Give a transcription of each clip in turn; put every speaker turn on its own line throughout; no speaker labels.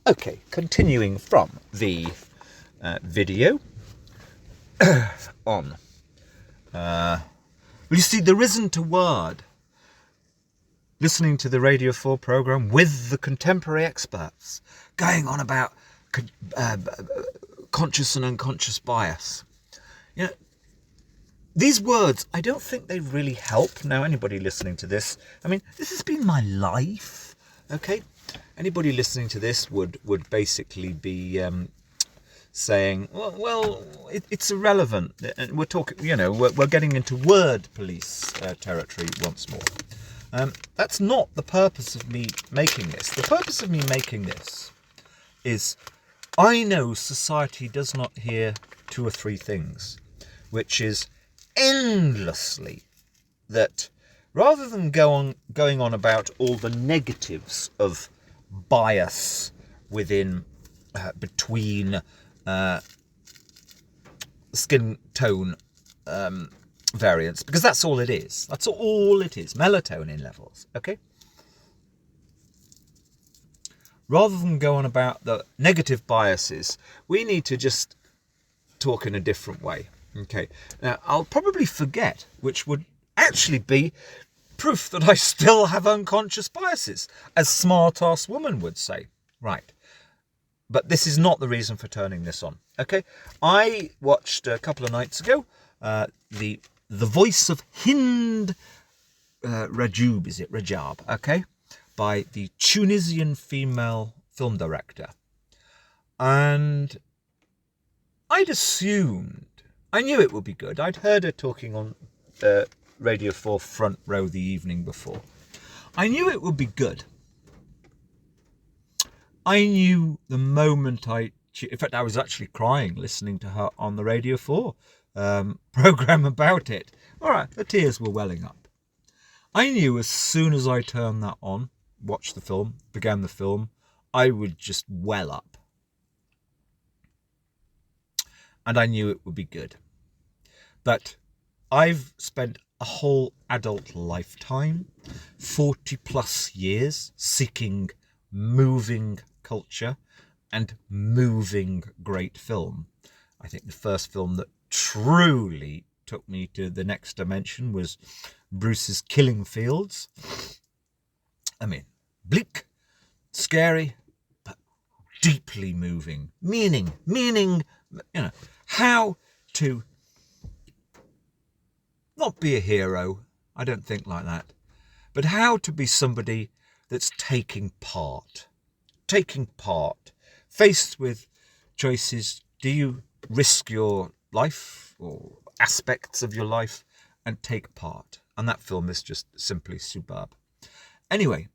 Okay, continuing from the video on. Well, you see, there isn't a word listening to the Radio 4 programme with the contemporary experts going on about conscious and unconscious bias. You know, these words, I don't think they really help. Now, anybody listening to this, I mean, this has been my life, okay? Anybody listening to this would basically be saying, well, it's irrelevant. And we're talking, we're getting into word police territory once more. That's not the purpose of me making this. The purpose of me making this is I know society does not hear two or three things, which is endlessly that rather than going on about all the negatives of bias within between skin tone variants, because that's all it is. That's all it is. Melatonin levels, okay? Rather than go on about the negative biases, we need to just talk in a different way, okay? Now, I'll probably forget, which would actually be proof that I still have unconscious biases, as smart-ass woman would say. Right. But this is not the reason for turning this on, okay? I watched a couple of nights ago the Voice of Hind Rajab, okay? By the Tunisian female film director. And I'd assumed, I knew it would be good. I'd heard her talking on Radio 4 Front Row the evening before. I knew it would be good. I knew the moment in fact, I was actually crying listening to her on the Radio 4 programme about it. All right, the tears were welling up. I knew as soon as I turned that on, watched the film, began the film, I would just well up. And I knew it would be good. But I've spent a whole adult lifetime, 40 plus years, seeking moving culture and moving great film. I think the first film that truly took me to the next dimension was Bruce's Killing Fields. I mean, bleak, scary, but deeply moving. Meaning, how to not be a hero, I don't think like that, but how to be somebody that's taking part, faced with choices. Do you risk your life or aspects of your life and take part? And that film is just simply superb. Anyway,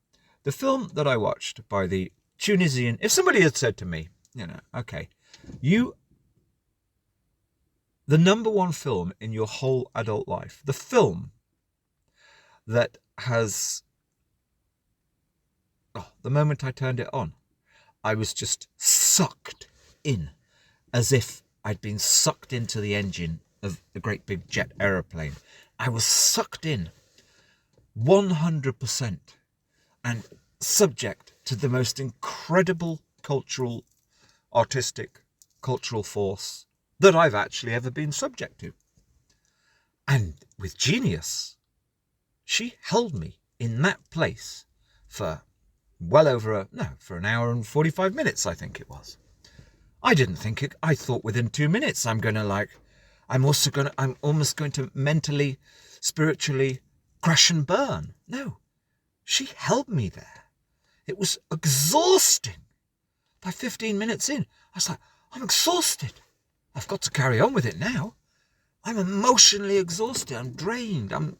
the film that I watched by the Tunisian, if somebody had said to me, okay, the number one film in your whole adult life, the film that has, the moment I turned it on, I was just sucked in, as if I'd been sucked into the engine of a great big jet aeroplane. I was sucked in 100% and subject to the most incredible artistic cultural force that I've actually ever been subject to. And with genius, she held me in that place for for an hour and 45 minutes, I think it was. I didn't think it, I thought within 2 minutes I'm almost going to mentally, spiritually crash and burn. No, she held me there. It was exhausting. By 15 minutes in, I was like, I'm exhausted. I've got to carry on with it now. I'm emotionally exhausted. I'm drained. I'm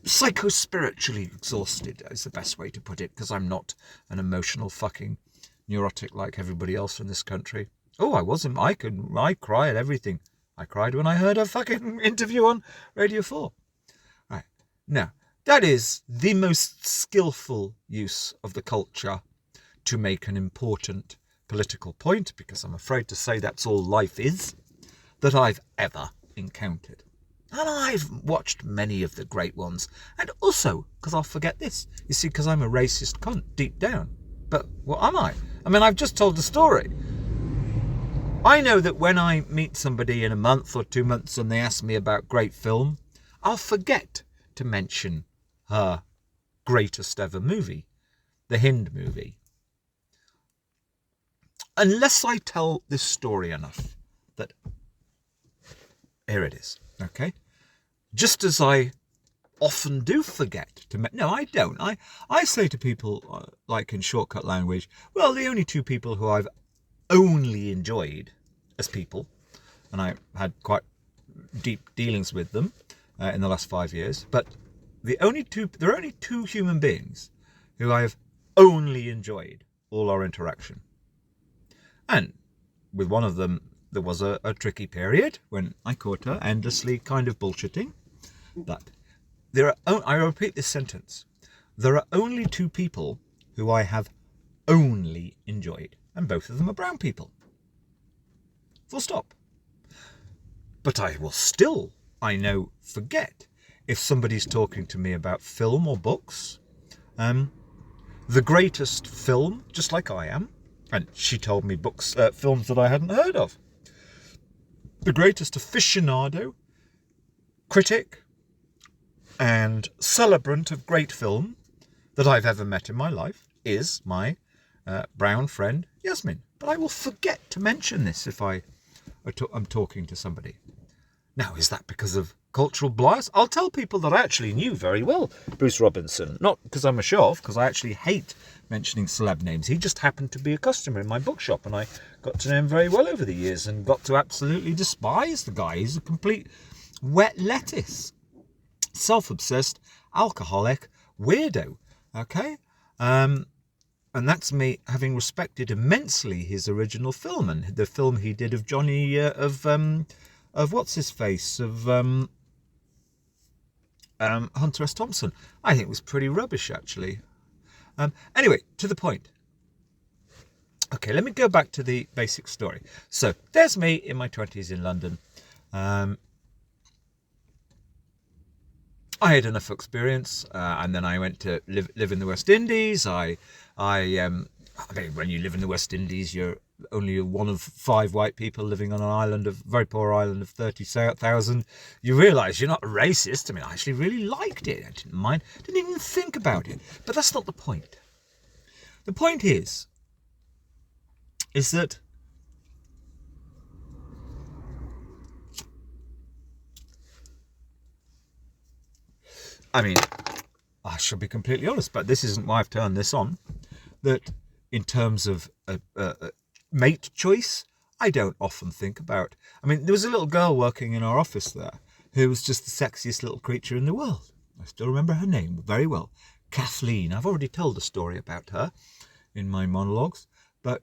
psycho-spiritually exhausted is the best way to put it, because I'm not an emotional fucking neurotic like everybody else in this country. Oh, I wasn't. I cry at everything. I cried when I heard a fucking interview on Radio 4. Right. Now, that is the most skillful use of the culture to make an important political point, because I'm afraid to say that's all life is, that I've ever encountered. And I've watched many of the great ones. And also, because I'll forget this, you see, because I'm a racist cunt deep down. But what am I? I mean, I've just told the story. I know that when I meet somebody in a month or 2 months and they ask me about great film, I'll forget to mention her greatest ever movie, the Hind movie. Unless I tell this story enough that, here it is, okay? Just as I often do forget to no, I don't. I say to people, like in shortcut language, well, the only two people who I've only enjoyed as people, and I had quite deep dealings with them in the last 5 years, but there are only two human beings who I have only enjoyed all our interaction. And with one of them, there was a tricky period when I caught her endlessly kind of bullshitting. But I repeat this sentence. There are only two people who I have only enjoyed, and both of them are brown people. Full stop. But I will still, I know, forget if somebody's talking to me about film or books. The greatest film, just like I am, and she told me films that I hadn't heard of. The greatest aficionado, critic, and celebrant of great film that I've ever met in my life is my brown friend Yasmin. But I will forget to mention this if I'm talking to somebody. Now, is that because of cultural bias? I'll tell people that I actually knew very well Bruce Robinson. Not because I'm a show-off, because I actually hate mentioning celeb names. He just happened to be a customer in my bookshop, and I got to know him very well over the years and got to absolutely despise the guy. He's a complete wet lettuce. Self-obsessed, alcoholic, weirdo. Okay? And that's me having respected immensely his original film, and the film he did of Johnny, of what's his face, of Hunter S. Thompson. I think it was pretty rubbish, actually. Anyway, to the point. Okay, let me go back to the basic story. So, there's me in my 20s in London. I had enough experience, and then I went to live in the West Indies. I mean, when you live in the West Indies, you're only one of 5 white people living on a very poor island of 30,000. You realise you're not a racist. I mean, I actually really liked it. I didn't mind. Didn't even think about it. But that's not the point. The point is that I mean, I should be completely honest, but this isn't why I've turned this on. That in terms of mate choice, I don't often think about. I mean, there was a little girl working in our office there who was just the sexiest little creature in the world. I still remember her name very well. Kathleen. I've already told a story about her in my monologues, but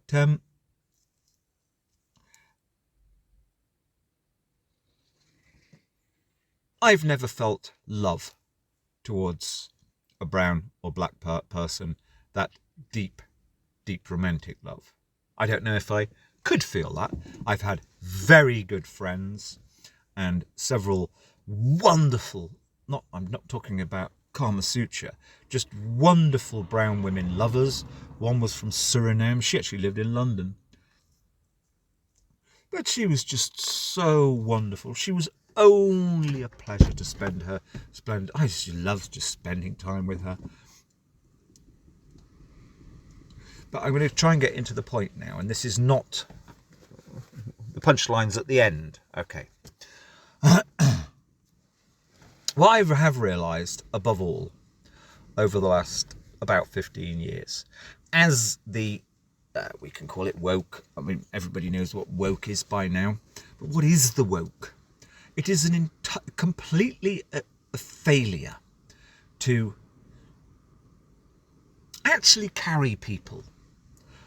I've never felt love towards a brown or black person, that deep romantic love. I don't know if I could feel that. I've had very good friends and several wonderful, I'm not talking about Kama Sutra, just wonderful brown women lovers. One was from Suriname. She actually lived in London. But she was just so wonderful. She was only a pleasure to spend. I just loved just spending time with her. But I'm going to try and get into the point now, and this is not the punchlines at the end. Okay. What I have realised, above all, over the last about 15 years, as the, we can call it woke. I mean, everybody knows what woke is by now. But what is the woke? It is completely a failure to actually carry people.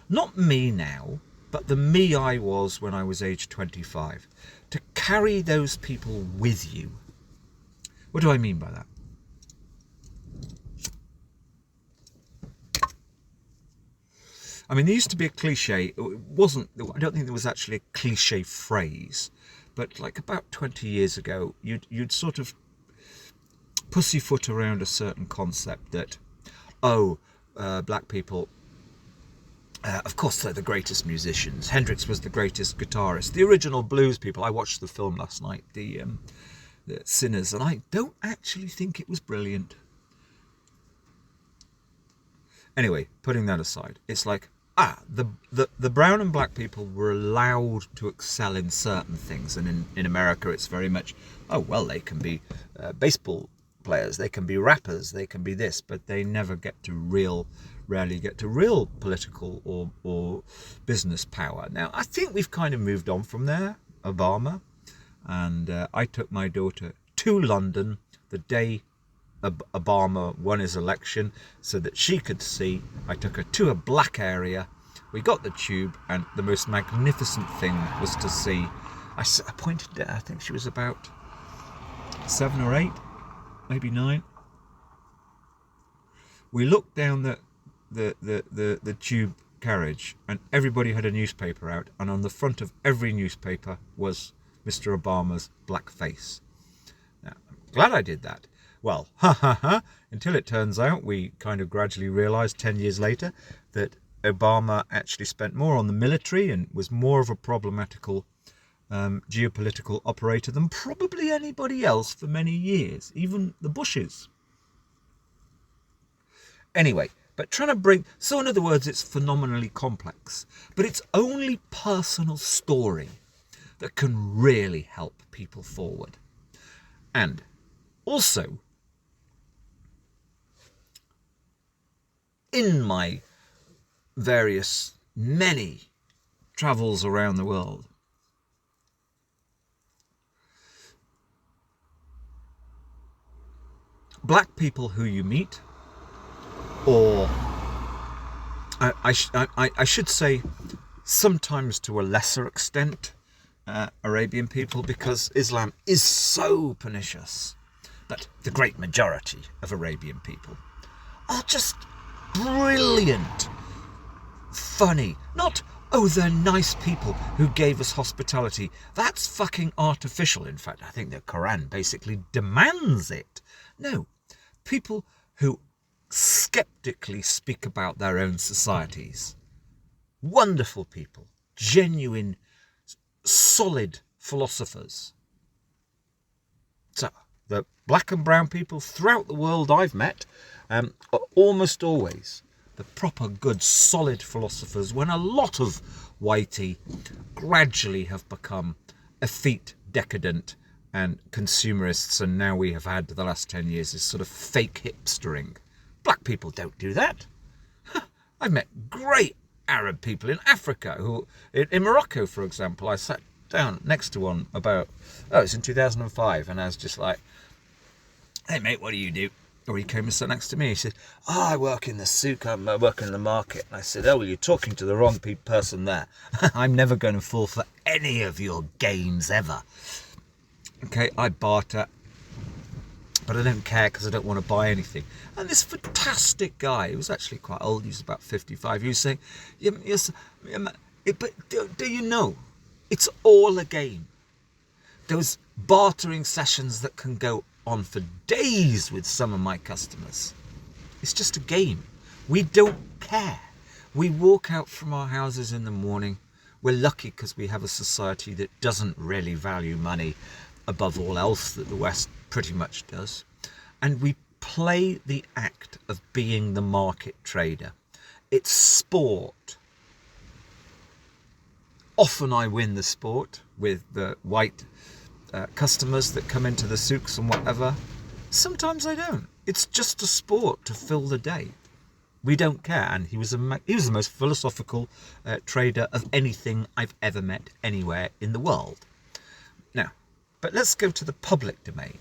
Not me now, but the me I was when I was age 25. To carry those people with you. What do I mean by that? I mean, there used to be a cliche. It wasn't, I don't think there was actually a cliche phrase, but like about 20 years ago, you'd sort of pussyfoot around a certain concept that, black people Of course, they're the greatest musicians. Hendrix was the greatest guitarist. The original blues people. I watched the film last night, the Sinners, and I don't actually think it was brilliant. Anyway, putting that aside, it's like, the brown and black people were allowed to excel in certain things, and in America it's very much, oh, well, they can be baseball players, they can be rappers, they can be this, but they never rarely get to real political or business power. Now, I think we've kind of moved on from there, Obama, and I took my daughter to London the day Obama won his election so that she could see. I took her to a black area. We got the tube, and the most magnificent thing was to see. I pointed there. I think she was about 7 or 8, maybe 9. We looked down the tube carriage, and everybody had a newspaper out, and on the front of every newspaper was Mr. Obama's black face. Now, I'm glad I did that. Well, until it turns out, we kind of gradually realised 10 years later that Obama actually spent more on the military and was more of a problematical geopolitical operator than probably anybody else for many years, even the Bushes. Anyway, but so in other words, it's phenomenally complex, but it's only personal story that can really help people forward. And also, in my many travels around the world, black people who you meet, or I should say sometimes to a lesser extent Arabian people, because Islam is so pernicious, but the great majority of Arabian people are just brilliant, funny, not, oh, they're nice people who gave us hospitality. That's fucking artificial. In fact, I think the Quran basically demands it. No, people who skeptically speak about their own societies. Wonderful people, genuine, solid philosophers. So, the black and brown people throughout the world I've met are almost always the proper, good, solid philosophers, when a lot of whitey gradually have become effete, decadent, and consumerists, and now we have had the last 10 years this sort of fake hipstering. Black people don't do that. I've met great Arab people in Africa, who, in Morocco, for example, I sat down next to one it's in 2005, and I was just like, hey mate, what do you do? Or he came and sat next to me. He said, I work in the souk, I work in the market. And I said, oh, well, you're talking to the wrong person there. I'm never going to fall for any of your games ever. Okay, I barter, but I don't care because I don't want to buy anything. And this fantastic guy, he was actually quite old, he was about 55, he was saying, yes, but do you know, it's all a game. Those bartering sessions that can go on for days with some of my customers. It's just a game. We don't care. We walk out from our houses in the morning. We're lucky because we have a society that doesn't really value money above all else that the West pretty much does. And we play the act of being the market trader. It's sport. Often I win the sport with the white customers that come into the souks and whatever. Sometimes I don't. It's just a sport to fill the day. We don't care. And he was the most philosophical trader of anything I've ever met anywhere in the world. Now, but let's go to the public domain.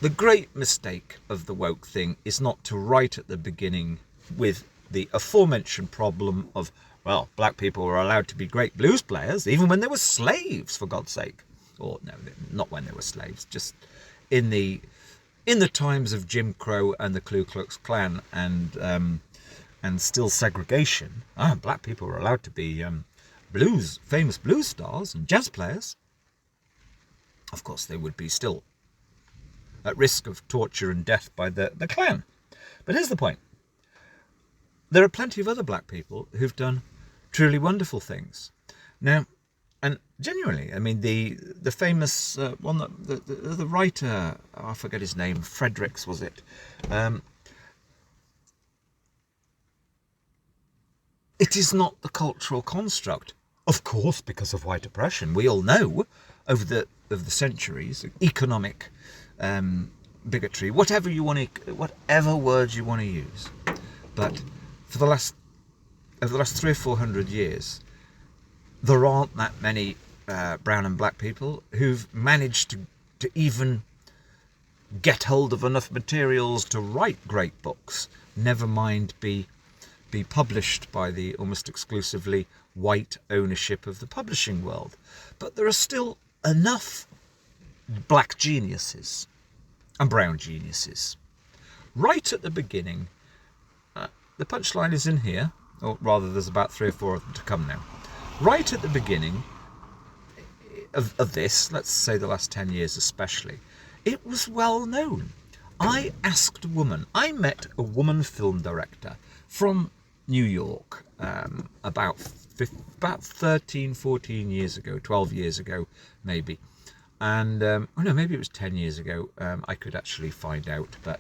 The great mistake of the woke thing is not to right at the beginning with the aforementioned problem of, well, black people were allowed to be great blues players, even when they were slaves, for God's sake. Or, no, not when they were slaves, just in the times of Jim Crow and the Ku Klux Klan and still segregation. Black people were allowed to be famous blues stars and jazz players. Of course, they would be still at risk of torture and death by the Klan. But here's the point. there are plenty of other black people who've done truly wonderful things. Now, and genuinely, I mean, the famous one, that the writer, oh, I forget his name, Fredericks was it? It is not the cultural construct, of course, because of white oppression. We all know over the centuries, economic bigotry, whatever words you want to use. But over the last 300 or 400 years, there aren't that many brown and black people who've managed to even get hold of enough materials to write great books, never mind be published by the almost exclusively white ownership of the publishing world. But there are still enough black geniuses and brown geniuses. Right at the beginning, the punchline is in here, or rather there's about 3 or 4 of them to come now. Right at the beginning of this, let's say the last 10 years especially, it was well known. I met a woman film director from New York about 13, 14 years ago, 12 years ago maybe. And, maybe it was 10 years ago. I could actually find out. But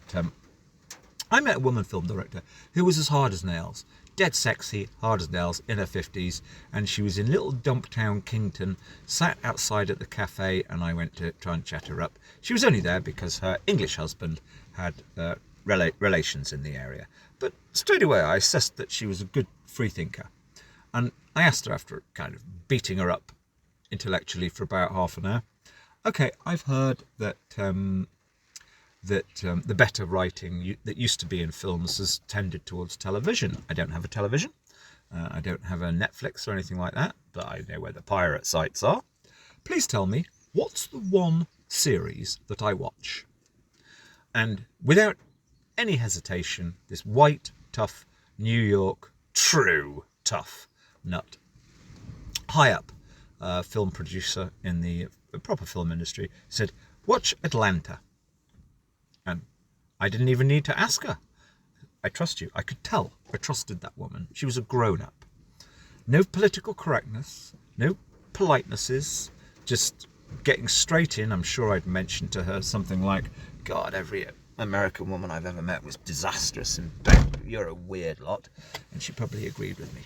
I met a woman film director who was as hard as nails. Dead sexy, hard as nails, in her 50s. And she was in little dump town Kinte, sat outside at the cafe, and I went to try and chat her up. She was only there because her English husband had relations in the area. But straight away I assessed that she was a good free thinker. And I asked her, after kind of beating her up intellectually for about half an hour, okay, I've heard that the better writing that used to be in films has tended towards television. I don't have a television. I don't have a Netflix or anything like that, but I know where the pirate sites are. Please tell me, what's the one series that I watch? And without any hesitation, this white, tough, New York, true tough nut, high up film producer in the proper film industry, said, watch Atlanta. And I didn't even need to ask her. I trust you. I could tell. I trusted that woman. She was a grown-up. No political correctness, no politenesses, just getting straight in. I'm sure I'd mentioned to her something like, God, every American woman I've ever met was disastrous and you're a weird lot. And she probably agreed with me.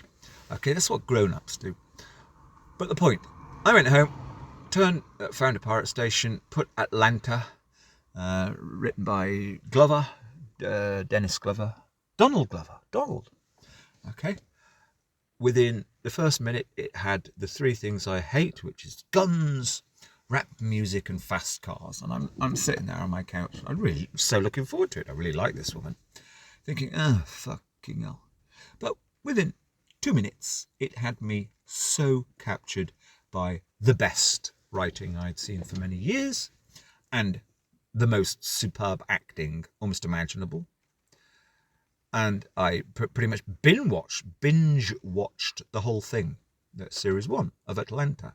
Okay, that's what grown-ups do. But the point, I went home, found a pirate station, put Atlanta, written by Glover, Dennis Glover, Donald Glover. Okay. Within the first minute, it had the 3 things I hate, which is guns, rap music, and fast cars. And I'm sitting there on my couch. I'm really so looking forward to it. I really like this woman. Thinking, oh, fucking hell. But within 2 minutes, it had me so captured by the best writing I'd seen for many years and the most superb acting almost imaginable. And I pretty much binge watched the whole thing, series 1 of Atlanta.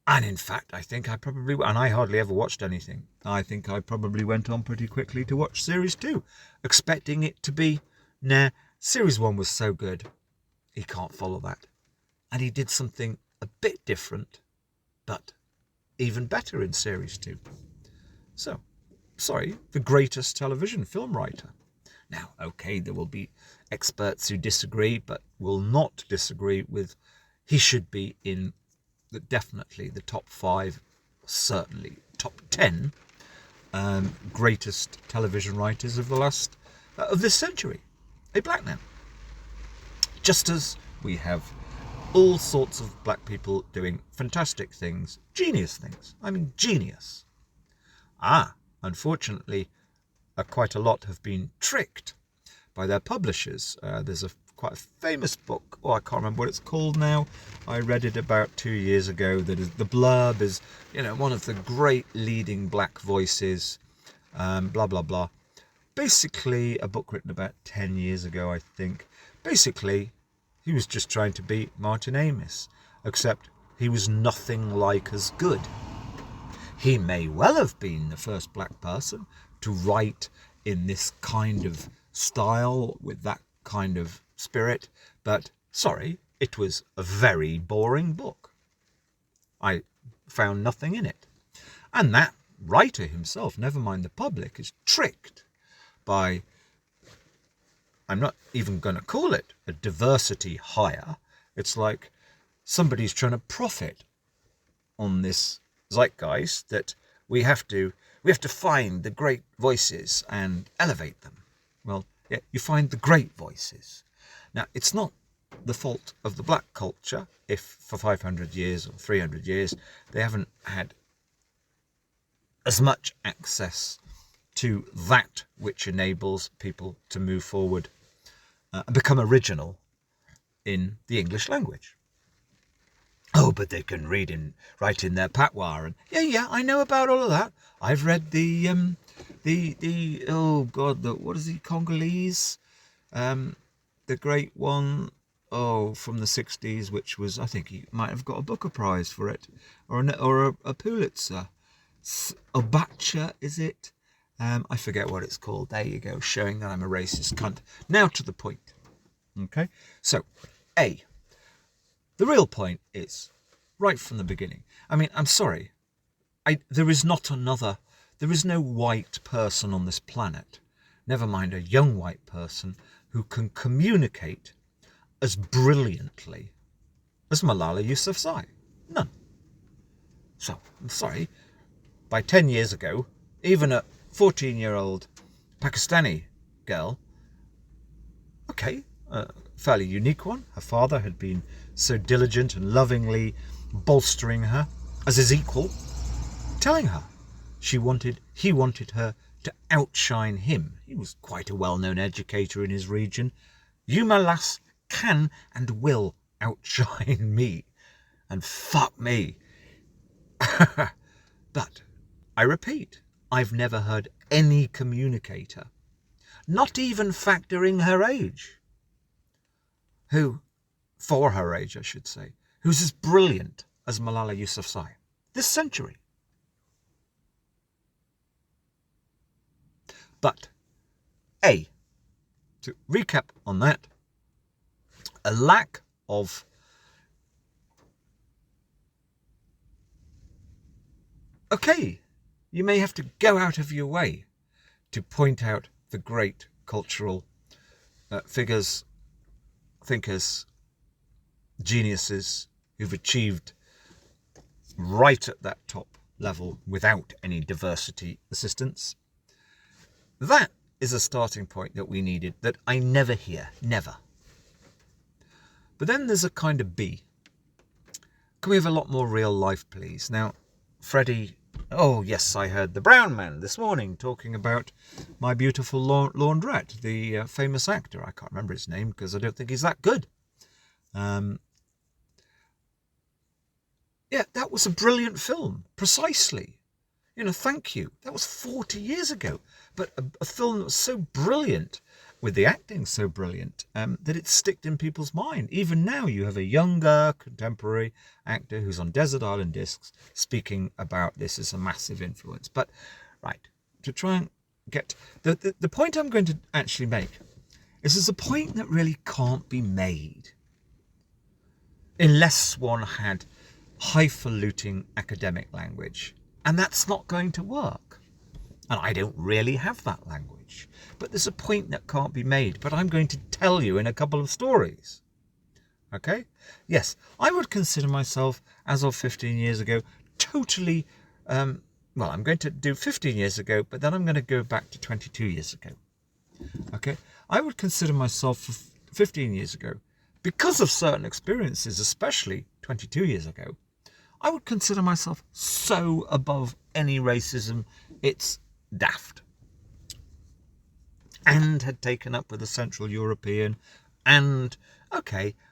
And in fact, I think and I hardly ever watched anything. I think I probably went on pretty quickly to watch series 2, expecting it to be, nah, series 1 was so good, he can't follow that. And he did something a bit different, but even better in series 2. So, sorry, the greatest television film writer. Now, okay, there will be experts who disagree, but will not disagree with he should be in definitely the top 5, certainly top 10 greatest television writers of this century. A black man. Just as we have all sorts of black people doing fantastic things, genius things. I mean, genius. Unfortunately, quite a lot have been tricked by their publishers. There's quite a famous book, I can't remember what it's called now. I read it about 2 years ago. The blurb is, one of the great leading black voices, blah, blah, blah. Basically, a book written about 10 years ago, I think. Basically, he was just trying to beat Martin Amis, except he was nothing like as good. He may well have been the first black person to write in this kind of style with that kind of spirit, but sorry, it was a very boring book. I found nothing in it. And that writer himself, never mind the public, is tricked by, I'm not even going to call it a diversity hire. It's like somebody's trying to profit on this zeitgeist that we have to find the great voices and elevate them. Well, yeah, you find the great voices. Now, it's not the fault of the black culture if for 500 years or 300 years they haven't had as much access to that which enables people to move forward and become original in the English language. Oh, but they can write in their patois, and yeah, I know about all of that. I've read the oh god, what is he, Congolese, the great one, from the 60s, which was, I think he might have got a Booker Prize for it, or a Pulitzer. Obacha, is it? I forget what it's called. There you go, showing that I'm a racist cunt. Now to the point. Okay, so the real point is, right from the beginning, I mean, I'm sorry, there is no white person on this planet, never mind a young white person, who can communicate as brilliantly as Malala Yousafzai. None. So, I'm sorry, by 10 years ago, even a 14-year-old Pakistani girl, okay, a fairly unique one, her father had been so diligent and lovingly bolstering her as his equal, telling her he wanted her to outshine him. He was quite a well-known educator in his region. You, my lass, can and will outshine me, and fuck me. But I repeat, I've never heard any communicator, not even factoring her age, for her age I should say, who's as brilliant as Malala Yousafzai this century. But, to recap on that, a lack of you may have to go out of your way to point out the great cultural figures, thinkers, geniuses who've achieved right at that top level without any diversity assistance. That is a starting point that we needed that I never hear, never. But then there's a kind of B. Can we have a lot more real life, please? Now, Freddie, oh yes, I heard the brown man this morning talking about My Beautiful Laundrette, the famous actor. I can't remember his name because I don't think he's that good. Yeah, that was a brilliant film, precisely. Thank you. That was 40 years ago. But a film that was so brilliant, with the acting so brilliant, that it sticked in people's mind. Even now, you have a younger, contemporary actor who's on Desert Island Discs speaking about this as a massive influence. But, right, to try and get... The point I'm going to actually make is there's a point that really can't be made unless one had highfalutin academic language. And that's not going to work. And I don't really have that language. But there's a point that can't be made. But I'm going to tell you in a couple of stories. Okay? Yes, I would consider myself, as of 15 years ago, totally... I'm going to do 15 years ago, but then I'm going to go back to 22 years ago. Okay? I would consider myself 15 years ago, because of certain experiences, especially 22 years ago, I would consider myself so above any racism, it's daft. And had taken up with a Central European and,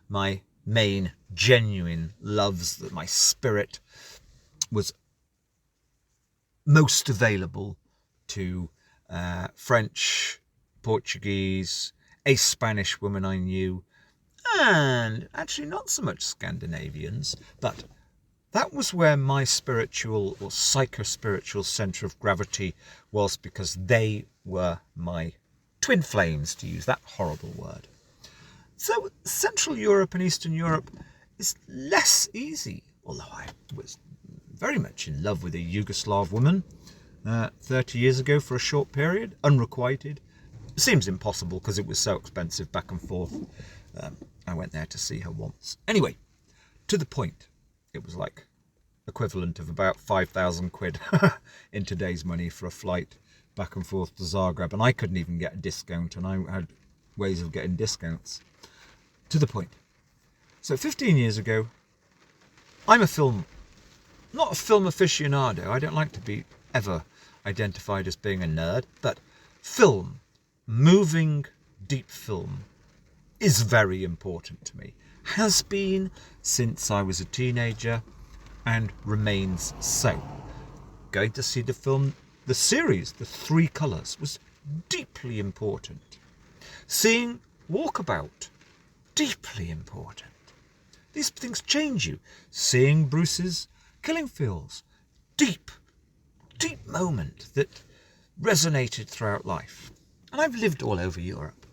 my main genuine loves, that my spirit was most available to French, Portuguese, a Spanish woman I knew, and actually not so much Scandinavians, but that was where my spiritual or psycho-spiritual centre of gravity was, because they were my twin flames, to use that horrible word. So Central Europe and Eastern Europe is less easy, although I was very much in love with a Yugoslav woman 30 years ago for a short period, unrequited. It seems impossible because it was so expensive back and forth. I went there to see her once. Anyway, to the point, it was like equivalent of about 5,000 quid in today's money for a flight back and forth to Zagreb, and I couldn't even get a discount, and I had ways of getting discounts. To the point. So 15 years ago, I'm not a film aficionado. I don't like to be ever identified as being a nerd, but film, moving, deep film, is very important to me. Has been since I was a teenager and remains so. Going to see the film, the series, The Three Colours, was deeply important. Seeing Walkabout, deeply important. These things change you. Seeing Bruce's Killing Fields, deep moment that resonated throughout life. And I've lived all over Europe.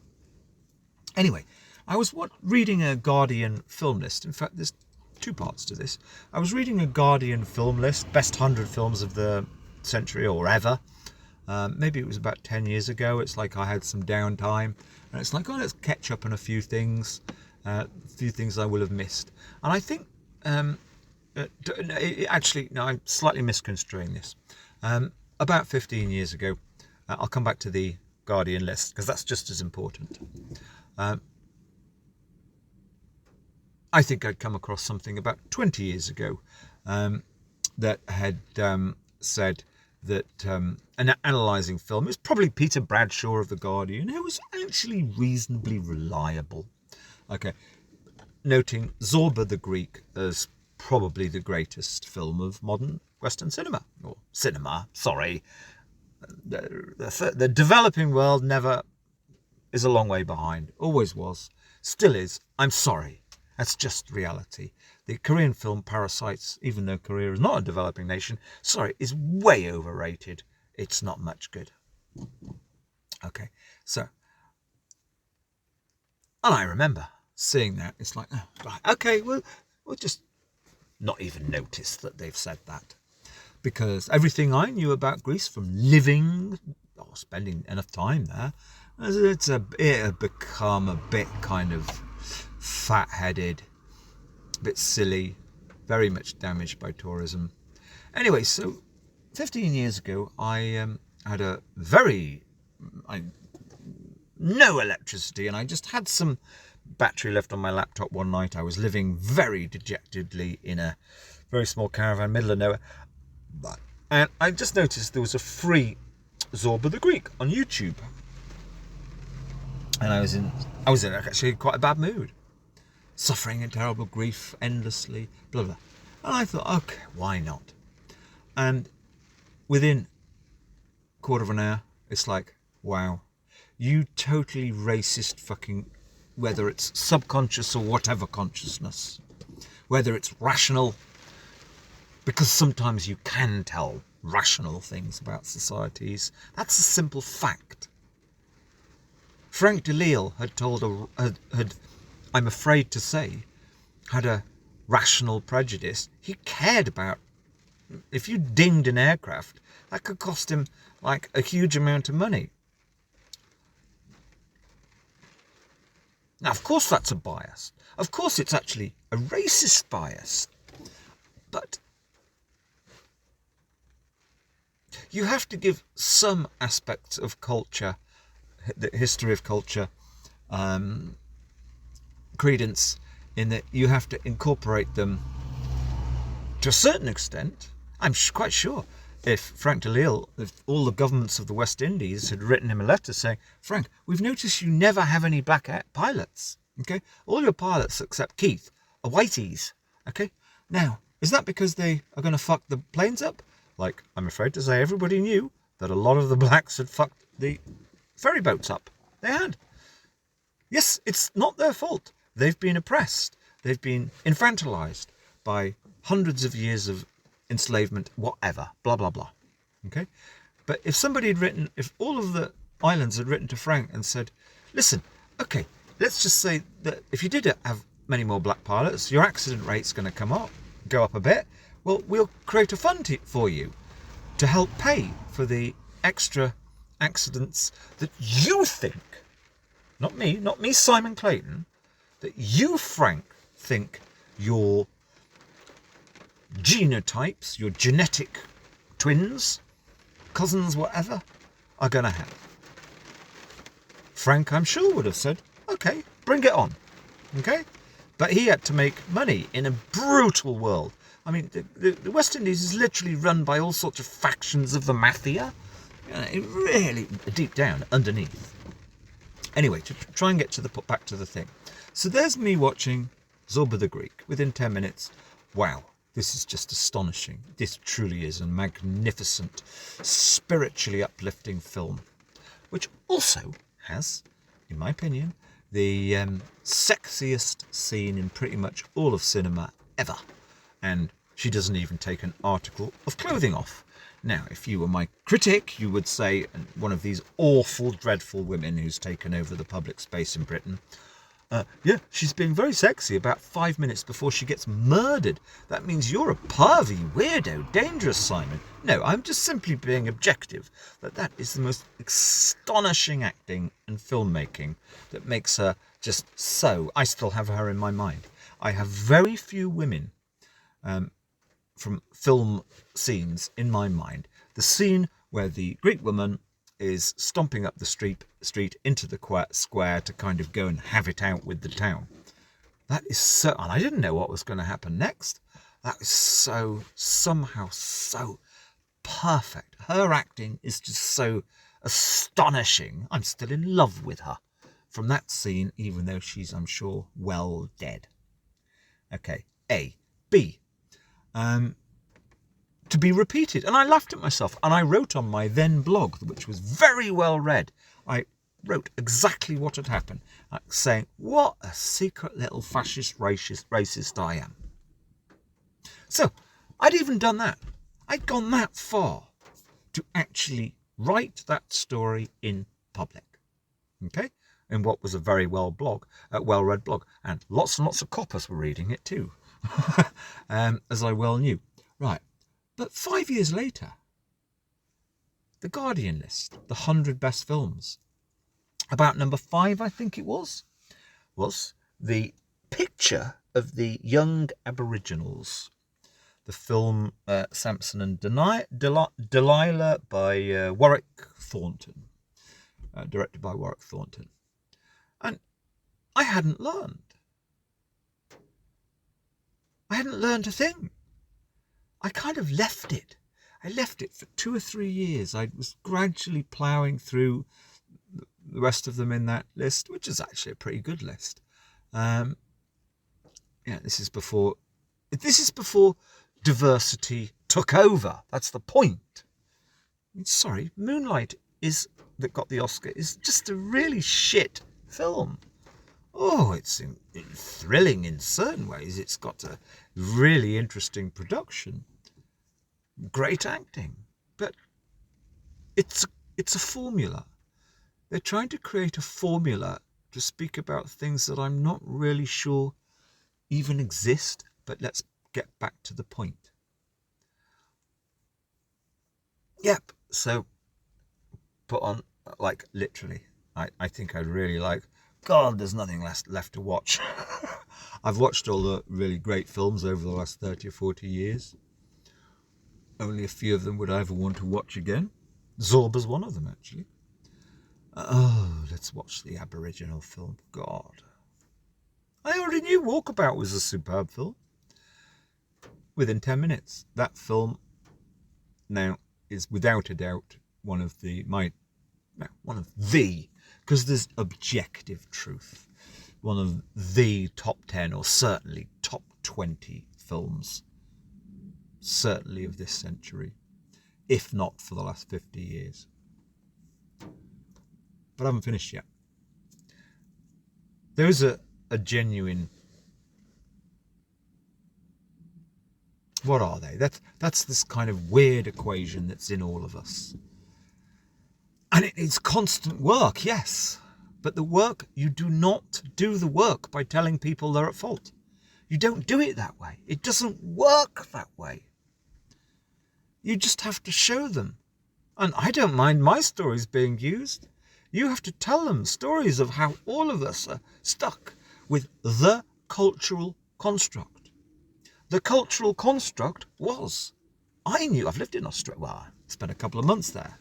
Anyway, I was reading a Guardian film list. In fact, there's two parts to this. I was reading a Guardian film list, best 100 films of the century or ever. Maybe it was about 10 years ago. It's like I had some downtime. And it's like, oh, let's catch up on a few things I will have missed. And I think, actually, no, I'm slightly misconstruing this. About 15 years ago, I'll come back to the Guardian list because that's just as important. I think I'd come across something about 20 years ago that had said that analysing film, is probably Peter Bradshaw of The Guardian, who was actually reasonably reliable. Okay, noting Zorba the Greek as probably the greatest film of modern Western cinema, or cinema, sorry. The developing world never is a long way behind, always was, still is. I'm sorry, that's just reality. The Korean film Parasites, even though Korea is not a developing nation, is way overrated. It's not much good. Okay, so, and I remember seeing that. It's like, oh, right, okay, we'll just not even notice that they've said that. Because everything I knew about Greece from living or spending enough time there, it had become a bit kind of fat-headed, a bit silly, very much damaged by tourism. Anyway, so 15 years ago, I had no electricity, and I just had some battery left on my laptop one night. I was living very dejectedly in a very small caravan, middle of nowhere. And I just noticed there was a free Zorba the Greek on YouTube. And I was in actually quite a bad mood. Suffering in terrible grief endlessly, blah, blah. And I thought, okay, why not? And within a quarter of an hour, it's like, wow, you totally racist fucking, whether it's subconscious or whatever consciousness, whether it's rational, because sometimes you can tell rational things about societies. That's a simple fact. Frank Delisle had I'm afraid to say, had a rational prejudice. He cared about, if you dinged an aircraft, that could cost him like a huge amount of money. Now, of course that's a bias. Of course it's actually a racist bias. But you have to give some aspects of culture, the history of culture, credence, in that you have to incorporate them to a certain extent. I'm quite sure if Frank Delisle, if all the governments of the West Indies had written him a letter saying, Frank, we've noticed you never have any black pilots, okay? All your pilots except Keith are whiteys, okay? Now, is that because they are going to fuck the planes up? Like, I'm afraid to say, everybody knew that a lot of the blacks had fucked the ferry boats up. They had. Yes, it's not their fault. They've been oppressed. They've been infantilized by hundreds of years of enslavement, whatever, blah, blah, blah. Okay? But if somebody had written, if all of the islands had written to Frank and said, listen, okay, let's just say that if you did have many more black pilots, your accident rate's going to go up a bit. Well, we'll create a fund for you to help pay for the extra accidents that you think, not me, Simon Clayton, that you, Frank, think your genotypes, your genetic twins, cousins, whatever, are going to have. Frank, I'm sure, would have said, okay, bring it on. Okay? But he had to make money in a brutal world. I mean, the West Indies is literally run by all sorts of factions of the mafia. It really, deep down, underneath. Anyway, to try and get back to the thing. So there's me watching Zorba the Greek. Within 10 minutes, wow, this is just astonishing. This truly is a magnificent, spiritually uplifting film, which also has, in my opinion, the sexiest scene in pretty much all of cinema ever. And she doesn't even take an article of clothing off. Now, if you were my critic, you would say, one of these awful, dreadful women who's taken over the public space in Britain, yeah, she's being very sexy about 5 minutes before she gets murdered. That means you're a pervy, weirdo, dangerous, Simon. No, I'm just simply being objective. That is the most astonishing acting and filmmaking that makes her just so... I still have her in my mind. I have very few women from film scenes in my mind. The scene where the Greek woman is stomping up the street into the square to kind of go and have it out with the town. That is so... And I didn't know what was going to happen next. That is somehow so perfect. Her acting is just so astonishing. I'm still in love with her from that scene, even though she's, I'm sure, well dead. Okay, A. B. To be repeated. And I laughed at myself, and I wrote on my then blog, which was very well read, I wrote exactly what had happened, saying, what a secret little fascist racist I am. So I'd even done that. I'd gone that far to actually write that story in public. Okay? In what was a very well-read blog. And lots and lots of coppers were reading it too. As I well knew. Right. But 5 years later, the Guardian list, the 100 best films, about number 5, I think it was the picture of the young Aboriginals. The film Samson and Delilah by Warwick Thornton, directed by Warwick Thornton. And I hadn't learned a thing. I kind of left it. I left it for 2 or 3 years. I was gradually ploughing through the rest of them in that list, which is actually a pretty good list. This is before diversity took over. That's the point. Sorry, Moonlight that got the Oscar is just a really shit film. Oh, it's thrilling in certain ways. It's got a really interesting production. Great acting, but it's a formula. They're trying to create a formula to speak about things that I'm not really sure even exist, but let's get back to the point. Yep, so put on, like, literally, I think I'd really like, God, there's nothing left to watch. I've watched all the really great films over the last 30 or 40 years. Only a few of them would I ever want to watch again. Zorba's one of them, actually. Oh, let's watch the Aboriginal film. God. I already knew Walkabout was a superb film. Within 10 minutes, that film now is without a doubt one of the, because there's objective truth, one of the top 10 or certainly top 20 films, certainly of this century, if not for the last 50 years. But I haven't finished yet. There is a genuine... What are they? That's this kind of weird equation that's in all of us. And it needs constant work, yes. But the work, you do not do the work by telling people they're at fault. You don't do it that way. It doesn't work that way. You just have to show them. And I don't mind my stories being used. You have to tell them stories of how all of us are stuck with the cultural construct. The cultural construct was, I knew, I've lived in Australia, well, I spent a couple of months there.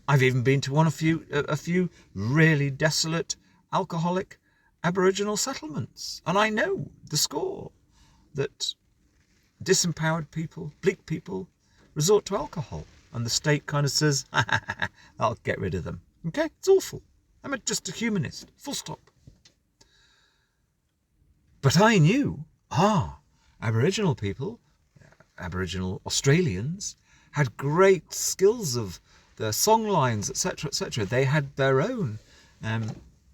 I've even been to a few really desolate, alcoholic Aboriginal settlements. And I know the score that disempowered people, bleak people, resort to alcohol. And the state kind of says, I'll get rid of them. Okay, it's awful. I'm just a humanist, full stop. But I knew, Aboriginal people, Aboriginal Australians, had great skills of the song lines, etc., etc. They had their own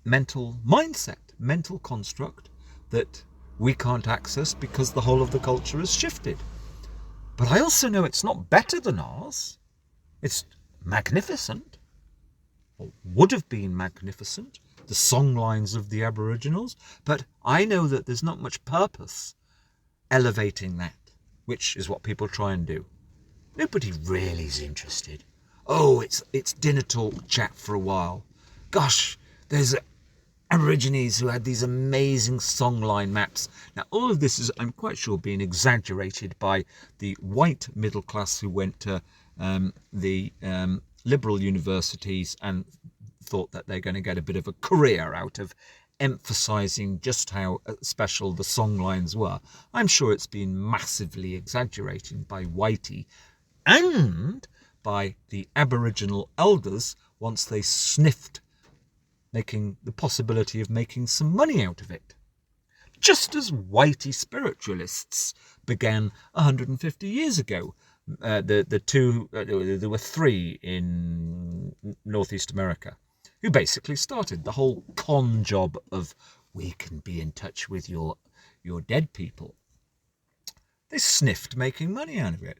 mental mindset, mental construct that we can't access because the whole of the culture has shifted. But I also know it's not better than ours. It's magnificent, or would have been magnificent, the song lines of the Aboriginals. But I know that there's not much purpose elevating that, which is what people try and do. Nobody really is interested. Oh, it's dinner talk chat for a while. Gosh, there's Aborigines who had these amazing songline maps. Now, all of this is, I'm quite sure, being exaggerated by the white middle class who went to the liberal universities and thought that they're going to get a bit of a career out of emphasising just how special the songlines were. I'm sure it's been massively exaggerated by Whitey and by the Aboriginal elders once they sniffed making the possibility of making some money out of it. Just as Whitey spiritualists began 150 years ago. There were three in Northeast America who basically started the whole con job of, we can be in touch with your dead people. They sniffed making money out of it.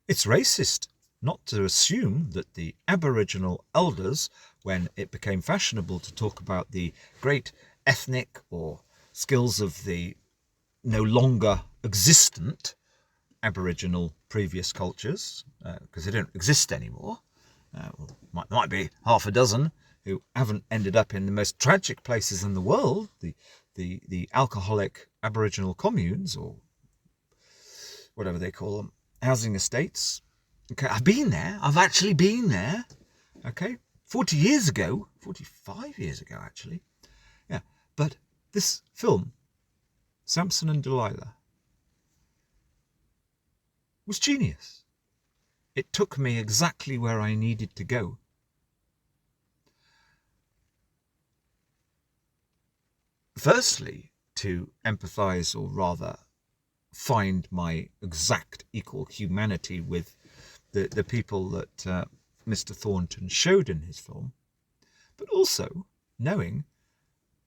It's racist not to assume that the Aboriginal elders, when it became fashionable to talk about the great ethnic or skills of the no longer existent Aboriginal previous cultures, because they don't exist anymore, might be half a dozen who haven't ended up in the most tragic places in the world, the alcoholic Aboriginal communes, or whatever they call them, housing estates. Okay, I've been there. I've actually been there. Okay, 40 years ago, 45 years ago, actually. Yeah, but this film, Samson and Delilah, was genius. It took me exactly where I needed to go. Firstly, to empathise, or rather find my exact equal humanity with the people that Mr. Thornton showed in his film, but also knowing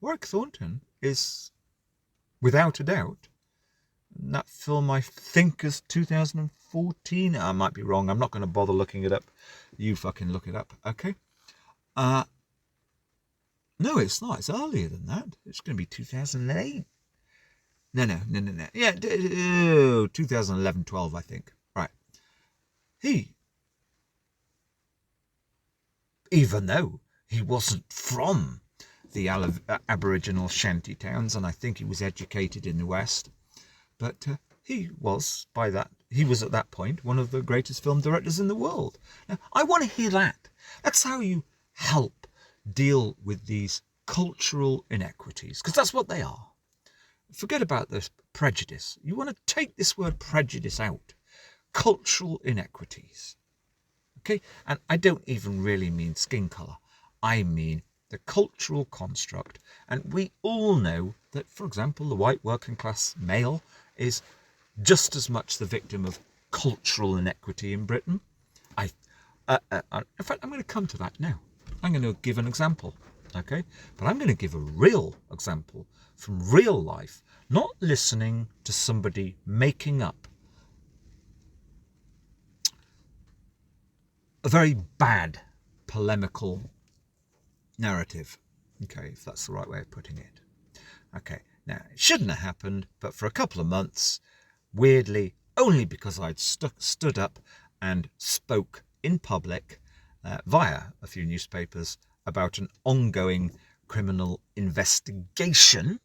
Warwick Thornton is, without a doubt, that film I think is 2014. I might be wrong. I'm not going to bother looking it up. You fucking look it up, okay? No, it's not. It's earlier than that. It's going to be 2008. No. Yeah, 2011, 12, I think. Right. He, even though he wasn't from the Aboriginal shanty towns, and I think he was educated in the West, but he was at that point one of the greatest film directors in the world. Now, I want to hear that. That's how you help deal with these cultural inequities, because that's what they are. Forget about this prejudice. You want to take this word prejudice out. Cultural inequities. Okay? And I don't even really mean skin colour. I mean the cultural construct. And we all know that, for example, the white working class male is just as much the victim of cultural inequity in Britain. In fact, I'm going to come to that now. I'm going to give an example, okay? But I'm going to give a real example from real life, not listening to somebody making up a very bad polemical narrative. Okay, if that's the right way of putting it. Okay, now it shouldn't have happened, but for a couple of months, weirdly, only because I'd stood up and spoke in public via a few newspapers about an ongoing criminal investigation,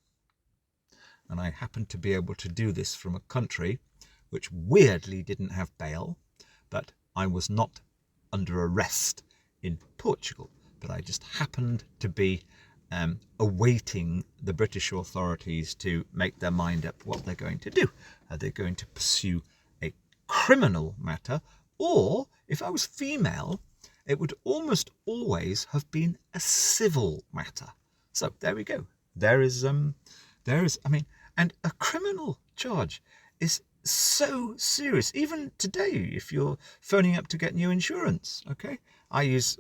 and I happened to be able to do this from a country which weirdly didn't have bail, but I was not under arrest in Portugal, but I just happened to be awaiting the British authorities to make their mind up what they're going to do. Are they going to pursue a criminal matter, or if I was female, it would almost always have been a civil matter. So there we go. There is, and a criminal charge is so serious. Even today, if you're phoning up to get new insurance, okay? I use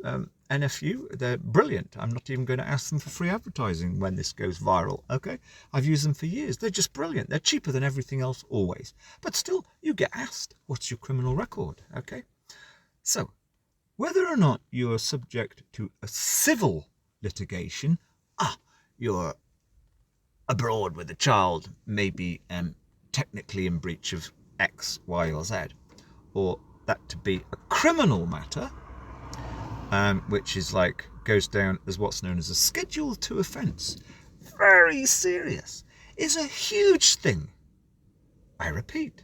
NFU. They're brilliant. I'm not even going to ask them for free advertising when this goes viral, okay? I've used them for years. They're just brilliant. They're cheaper than everything else always. But still, you get asked, what's your criminal record, okay? So, whether or not you're subject to a civil litigation, you're abroad with a child, maybe technically in breach of X, Y, or Z, or that to be a criminal matter, which is goes down as what's known as a Schedule 2 offence, very serious, is a huge thing. I repeat,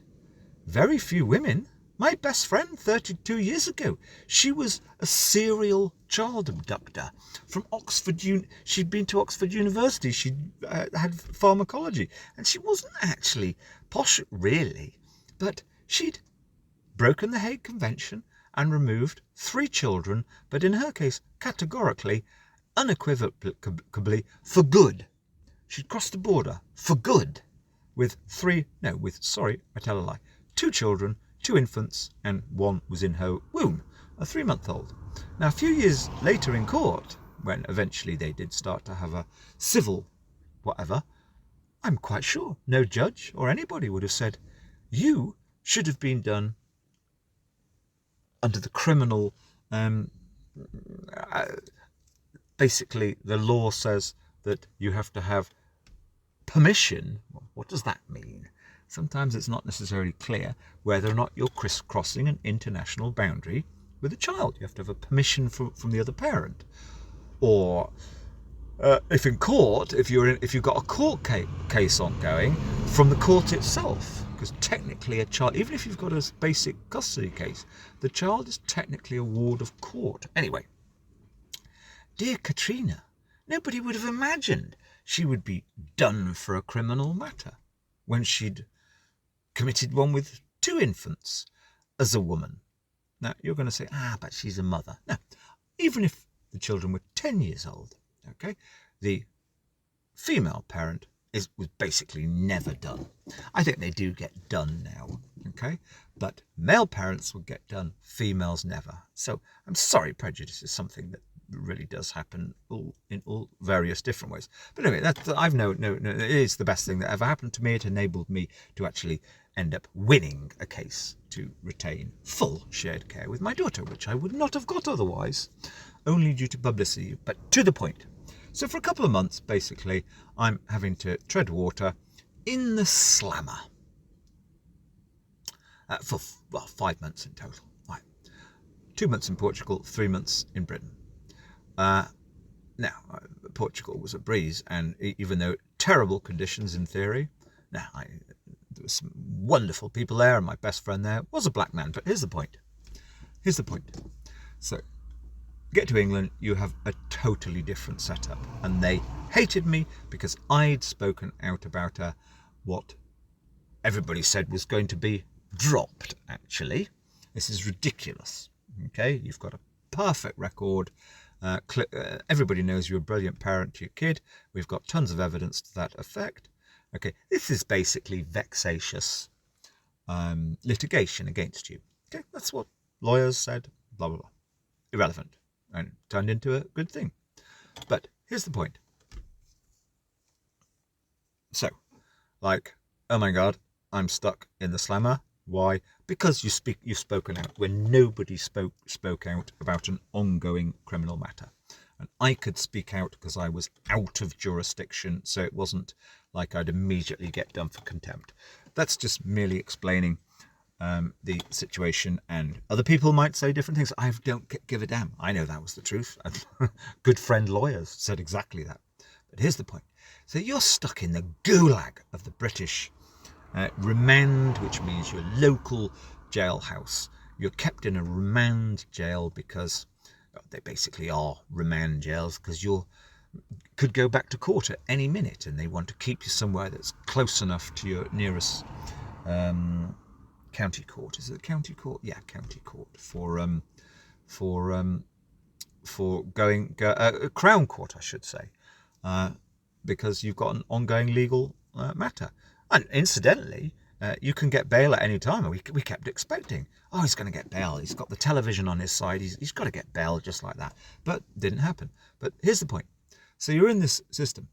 very few women. My best friend 32 years ago, she was a serial child abductor from Oxford. She'd been to Oxford University. She had pharmacology, and she wasn't actually posh, really, but she'd broken the Hague Convention and removed 3 children, but in her case, categorically, unequivocally, for good. She'd crossed the border for good with 2 children, 2 infants, and 1 was in her womb, a 3-month-old. Now, a few years later in court, when eventually they did start to have a civil whatever, I'm quite sure no judge or anybody would have said, you should have been done under the criminal, basically the law says that you have to have permission. What does that mean? Sometimes it's not necessarily clear whether or not you're crisscrossing an international boundary with a child. You have to have a permission from the other parent. Or if in court, if you've got a court case ongoing, from the court itself. Because technically a child, even if you've got a basic custody case, the child is technically a ward of court. Anyway, dear Katrina, nobody would have imagined she would be done for a criminal matter when she'd committed one with 2 infants as a woman. Now, you're going to say, but she's a mother. No, even if the children were 10 years old, okay, the female parent was basically never done. I think they do get done now, okay, but male parents will get done, females never. So I'm sorry, prejudice is something that really does happen in all various different ways. But anyway, it is the best thing that ever happened to me. It enabled me to actually end up winning a case to retain full shared care with my daughter, which I would not have got otherwise, only due to publicity. But to the point. So for a couple of months, basically, I'm having to tread water in the slammer. For 5 months in total. Right. 2 months in Portugal, 3 months in Britain. Now, Portugal was a breeze, and even though terrible conditions in theory, there were some wonderful people there, and my best friend there was a black man. But here's the point. So, get to England, you have a totally different setup, and they hated me because I'd spoken out about what everybody said was going to be dropped, actually. This is ridiculous, okay? You've got a perfect record. Everybody knows you're a brilliant parent to your kid. We've got tons of evidence to that effect. Okay, this is basically vexatious litigation against you. Okay, that's what lawyers said, blah, blah, blah. Irrelevant, and turned into a good thing. But here's the point. So, oh my God, I'm stuck in the slammer. Why? Because you've spoken out when nobody spoke out about an ongoing criminal matter. and I could speak out because I was out of jurisdiction, so it wasn't like I'd immediately get done for contempt. That's just merely explaining the situation, and other people might say different things. I don't give a damn. I know that was the truth. Good friend lawyers said exactly that. But here's the point. So you're stuck in the gulag of the British remand, which means your local jailhouse. You're kept in a remand jail because they basically are remand jails, because you could go back to court at any minute, and they want to keep you somewhere that's close enough to your nearest county court. Is it county court? Yeah, county court for going Crown Court, I should say, because you've got an ongoing legal matter. And incidentally, you can get bail at any time. We kept expecting, oh, he's going to get bail. He's got the television on his side. He's got to get bail just like that. But didn't happen. But here's the point. So you're in this system.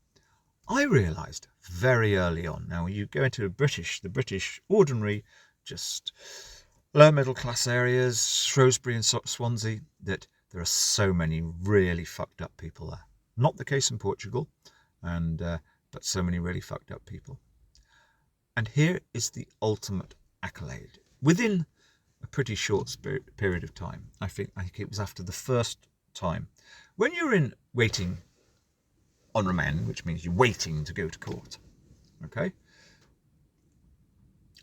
I realised very early on. Now you go into the British ordinary, just lower middle class areas, Shrewsbury and Swansea, that there are so many really fucked up people there. Not the case in Portugal, and but so many really fucked up people. And here is the ultimate accolade. Within a pretty short period of time, I think it was after the first time, when you're in waiting on remand, which means you're waiting to go to court, okay?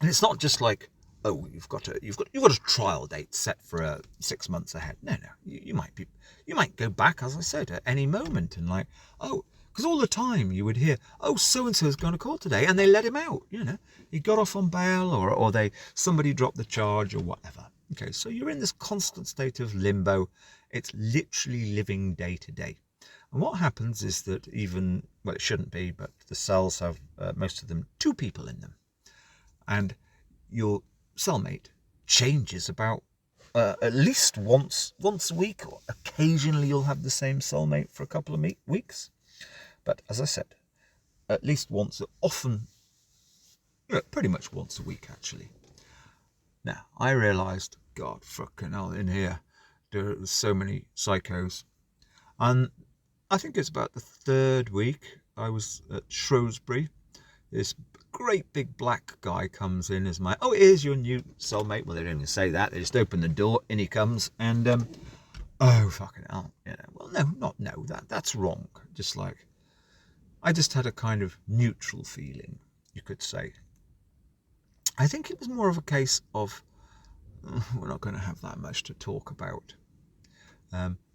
And it's not just like, oh, you've got a trial date set for 6 months ahead. No, you might go back, as I said, at any moment, and like, oh, because all the time you would hear, oh, so and so's gone to court today, and they let him out. He got off on bail, or somebody dropped the charge, or whatever. Okay, so you're in this constant state of limbo. It's literally living day to day. And what happens is that it shouldn't be, but the cells have most of them 2 people in them, and your cellmate changes about at least once a week, or occasionally you'll have the same cellmate for a couple of weeks. But as I said, at least once, often, pretty much once a week actually. Now I realised, God fucking hell, in here there are so many psychos, and I think it's about the 3rd week I was at Shrewsbury. This great big black guy comes in as here's your new cellmate. Well, they don't even say that. They just open the door, in he comes, and oh fucking hell, well, that's wrong. Just like, I just had a kind of neutral feeling, you could say. I think it was more of a case of, we're not going to have that much to talk about.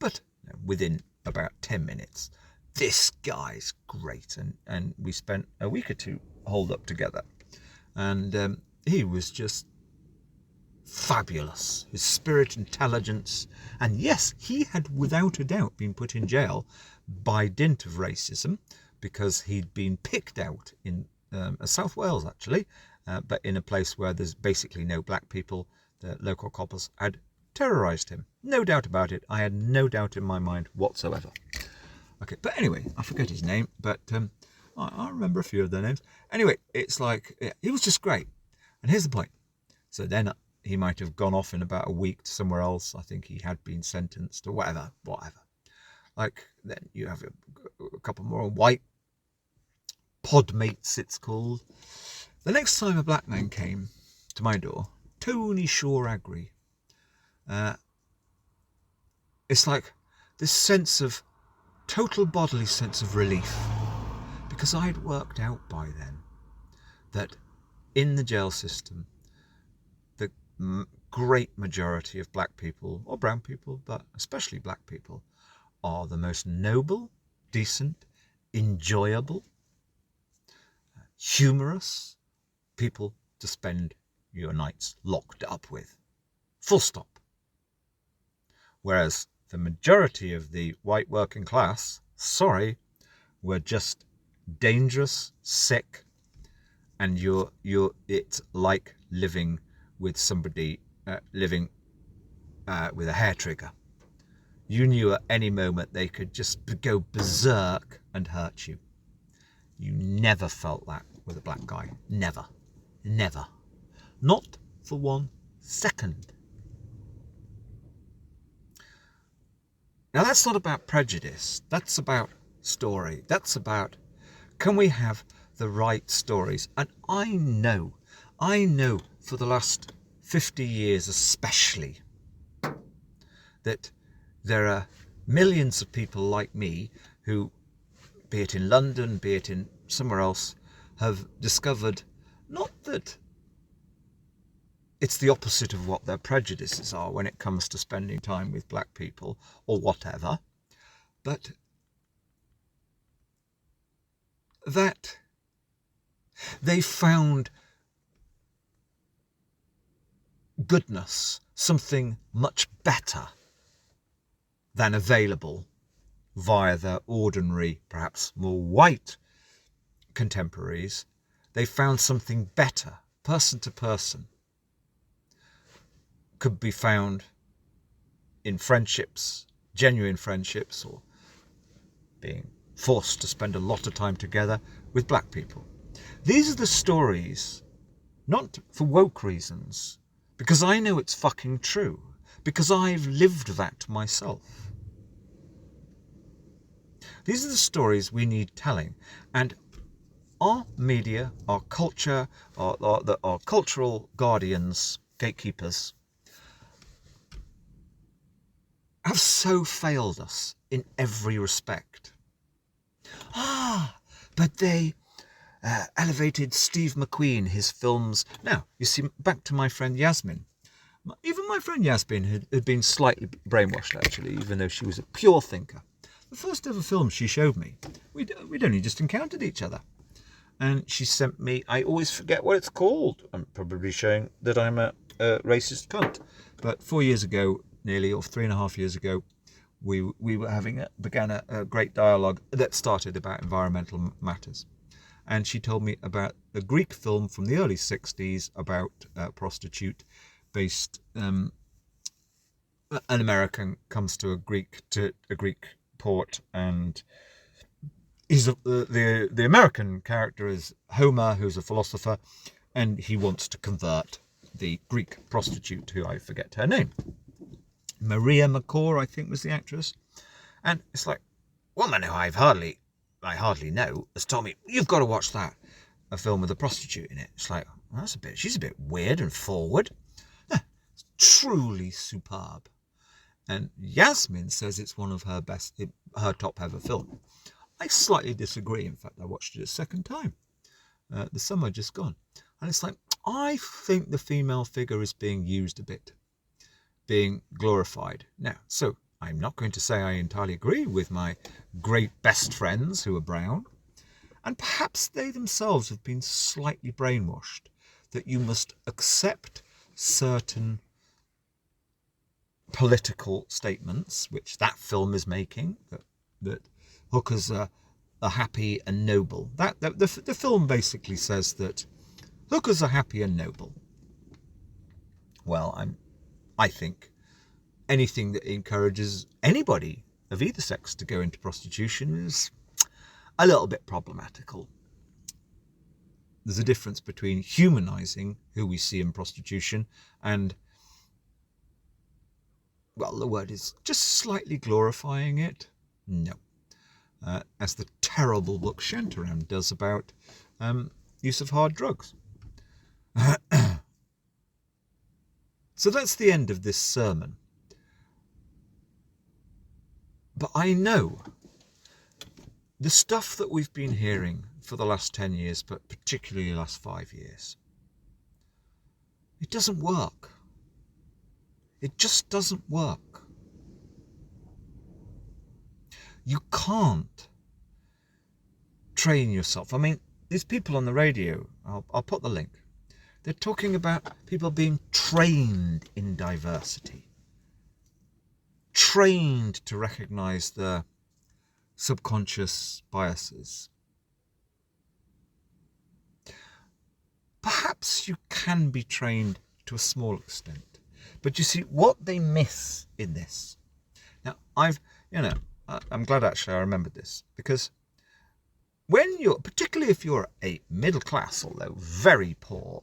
But within about 10 minutes, this guy's great. And we spent a week or 2 holed up together. And he was just fabulous. His spirit, intelligence. And yes, he had without a doubt been put in jail by dint of racism, because he'd been picked out in South Wales, actually, but in a place where there's basically no black people. The local coppers had terrorised him. No doubt about it. I had no doubt in my mind whatsoever. Okay, but anyway, I forget his name, but I remember a few of their names. Anyway, it's like, he was just great. And here's the point. So then he might have gone off in about a week to somewhere else. I think he had been sentenced or whatever. Like, then you have a couple more white podmates, it's called. The next time a black man came to my door, Tony Shaw Agri, it's like this sense of total bodily sense of relief, because I'd worked out by then that in the jail system, the great majority of black people, or brown people, but especially black people, are the most noble, decent, enjoyable, humorous people to spend your nights locked up with. Full stop. Whereas the majority of the white working class, were just dangerous, sick, and it's like living with somebody living with a hair trigger. You knew at any moment they could just go berserk and hurt you. You never felt that with a black guy. Never. Not for 1 second. Now that's not about prejudice. That's about story. That's about, can we have the right stories? And I know for the last 50 years especially, that there are millions of people like me who, be it in London, be it in somewhere else, have discovered not that it's the opposite of what their prejudices are when it comes to spending time with black people or whatever, but that they found goodness, something much better than available via their ordinary, perhaps more white contemporaries. They found something better, person to person, could be found in friendships, genuine friendships, or being forced to spend a lot of time together with black people. These are the stories, not for woke reasons, because I know it's fucking true, because I've lived that myself. These are the stories we need telling, and our media, our culture, our cultural guardians, gatekeepers, have so failed us in every respect. But they elevated Steve McQueen, his films. Now, you see, back to my friend Yasmin. Even my friend Yasmin had been slightly brainwashed, actually, even though she was a pure thinker. The first ever film she showed me, we'd only just encountered each other. And she sent me, I always forget what it's called. I'm probably showing that I'm a racist cunt. But 4 years ago, nearly, or 3.5 years ago, we were began a great dialogue that started about environmental matters. And she told me about a Greek film from the early 60s about a prostitute based, an American comes to a Greek port, and the American character is Homer, who's a philosopher, and he wants to convert the Greek prostitute, who I forget her name. Maria McCaw, I think, was the actress. And it's like, woman who I hardly know has told me, you've got to watch that, a film with a prostitute in it. It's like, well, she's a bit weird and forward. It's truly superb. And Yasmin says it's one of her top ever film. I slightly disagree. In fact, I watched it a second time the summer just gone. And it's like, I think the female figure is being used a bit, being glorified. Now, so I'm not going to say I entirely agree with my great best friends who are brown. And perhaps they themselves have been slightly brainwashed that you must accept certain political statements, which that film is making, that hookers are happy and noble. The film basically says that hookers are happy and noble. Well, I think anything that encourages anybody of either sex to go into prostitution is a little bit problematical. There's a difference between humanizing who we see in prostitution and, well, the word is just slightly glorifying it. No. As the terrible book Shantaram does about use of hard drugs. So that's the end of this sermon. But I know the stuff that we've been hearing for the last 10 years, but particularly the last 5 years, it doesn't work. It just doesn't work. You can't train yourself. I mean, these people on the radio, I'll put the link, they're talking about people being trained in diversity, trained to recognize their subconscious biases. Perhaps you can be trained to a small extent, but you see what they miss in this. Now, I'm glad actually I remembered this, because particularly if you're a middle class, although very poor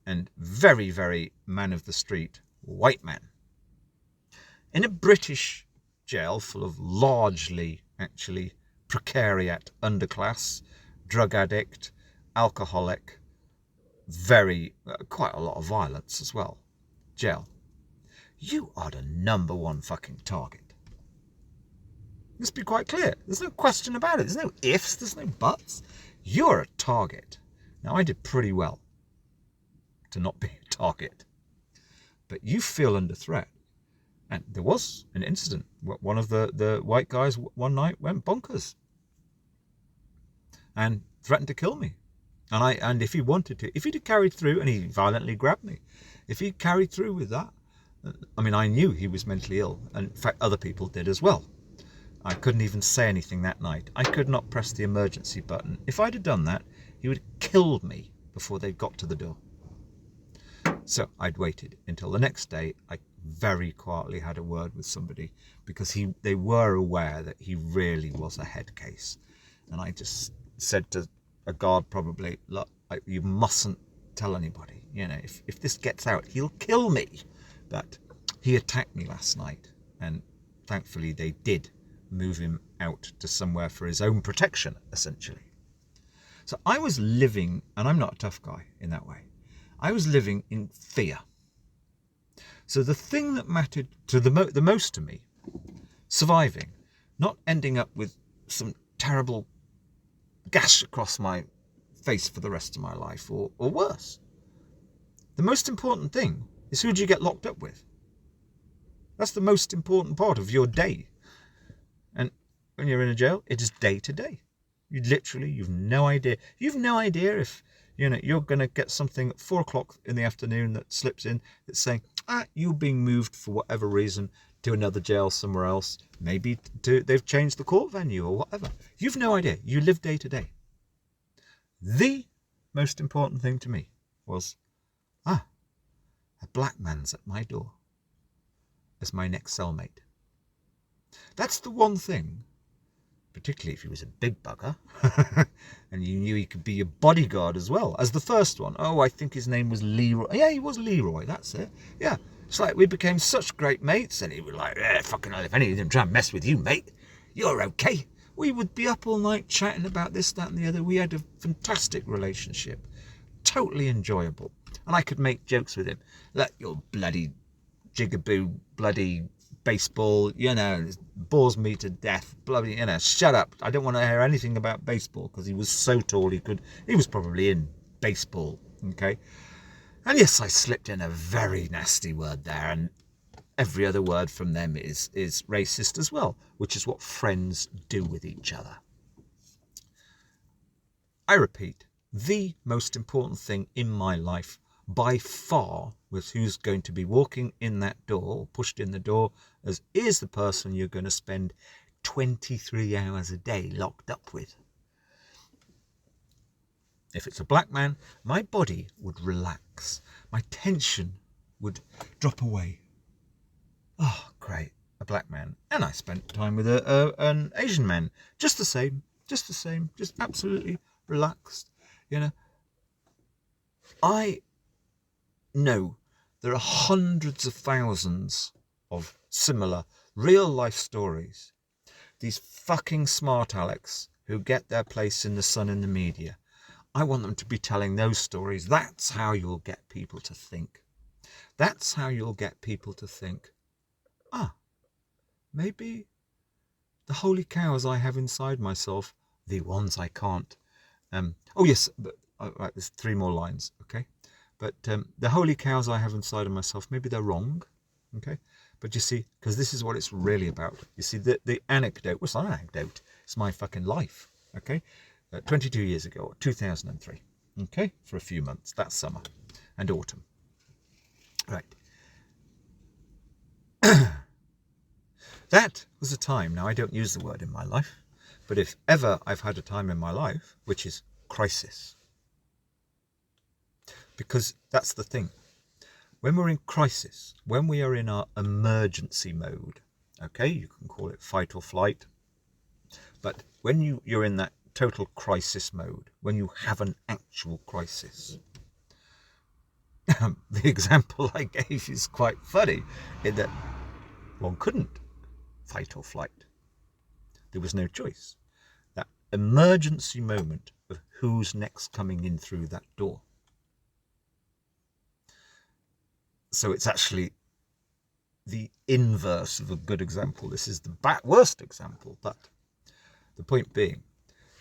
and very, very man of the street white man, in a British jail full of largely, actually, precariat underclass, drug addict, alcoholic, quite a lot of violence as well. Jail. You are the number one fucking target. Let's be quite clear. There's no question about it. There's no ifs. There's no buts. You're a target. Now, I did pretty well to not be a target. But you feel under threat. And there was an incident. One of the white guys one night went bonkers and threatened to kill me. And if he wanted to, if he'd have carried through, and he violently grabbed me, if he carried through with that, I mean, I knew he was mentally ill. And in fact, other people did as well. I couldn't even say anything that night. I could not press the emergency button. If I'd have done that, he would have killed me before they got to the door. So I'd waited until the next day. I very quietly had a word with somebody, because they were aware that he really was a head case. And I just said to a guard, probably, look, you mustn't tell anybody. You know, if this gets out, he'll kill me. But he attacked me last night, and thankfully they did move him out to somewhere for his own protection, essentially. So I was living, and I'm not a tough guy in that way, I was living in fear. So the thing that mattered to the most to me, surviving, not ending up with some terrible gash across my face for the rest of my life, or worse. The most important thing is, who do you get locked up with? That's the most important part of your day. And when you're in a jail, it is day to day. You've no idea. You've no idea if, you know, you're going to get something at 4 o'clock in the afternoon that slips in that's saying, you're being moved for whatever reason to another jail somewhere else. Maybe they've changed the court venue or whatever. You've no idea. You live day to day. The most important thing to me was, a black man's at my door as my next cellmate. That's the one thing, particularly if he was a big bugger, and you knew he could be your bodyguard as well as the first one. Oh, I think his name was Leroy. Yeah, he was Leroy, that's it. Yeah, it's like we became such great mates, and he was like, fucking hell, if any of them try and mess with you, mate, you're okay. We would be up all night chatting about this, that, and the other. We had a fantastic relationship, totally enjoyable. And I could make jokes with him. Like, your bloody jigaboo, bloody baseball, you know, it bores me to death. Bloody, you know, shut up. I don't want to hear anything about baseball, because he was so tall he was probably in baseball, okay? And yes, I slipped in a very nasty word there, and every other word from them is racist as well, which is what friends do with each other. I repeat, the most important thing in my life by far was who's going to be walking in that door, or pushed in the door, as is the person you're going to spend 23 hours a day locked up with. If it's a black man, my body would relax. My tension would drop away. Oh, great, a black man. And I spent time with an Asian man. Just the same, just absolutely relaxed. You know, I know there are hundreds of thousands of similar real life stories. These fucking smart Alex who get their place in the sun in the media. I want them to be telling those stories. That's how you'll get people to think. That's how you'll get people to think, maybe the holy cows I have inside myself, the ones I can't. Oh yes, but right, there's 3 more lines, okay? But the holy cows I have inside of myself, maybe they're wrong, okay? But you see, because this is what it's really about. You see, the anecdote, well, it's not an anecdote, it's my fucking life, okay? 22 years ago, 2003, okay? For a few months, that summer and autumn. Right. That was a time, now I don't use the word in my life, but if ever I've had a time in my life, which is crisis. Because that's the thing. When we're in crisis, when we are in our emergency mode, okay, you can call it fight or flight, but when you're in that total crisis mode, when you have an actual crisis, the example I gave is quite funny in that one couldn't fight or flight. There was no choice. That emergency moment of who's next coming in through that door. So it's actually the inverse of a good example. This is the worst example, but the point being,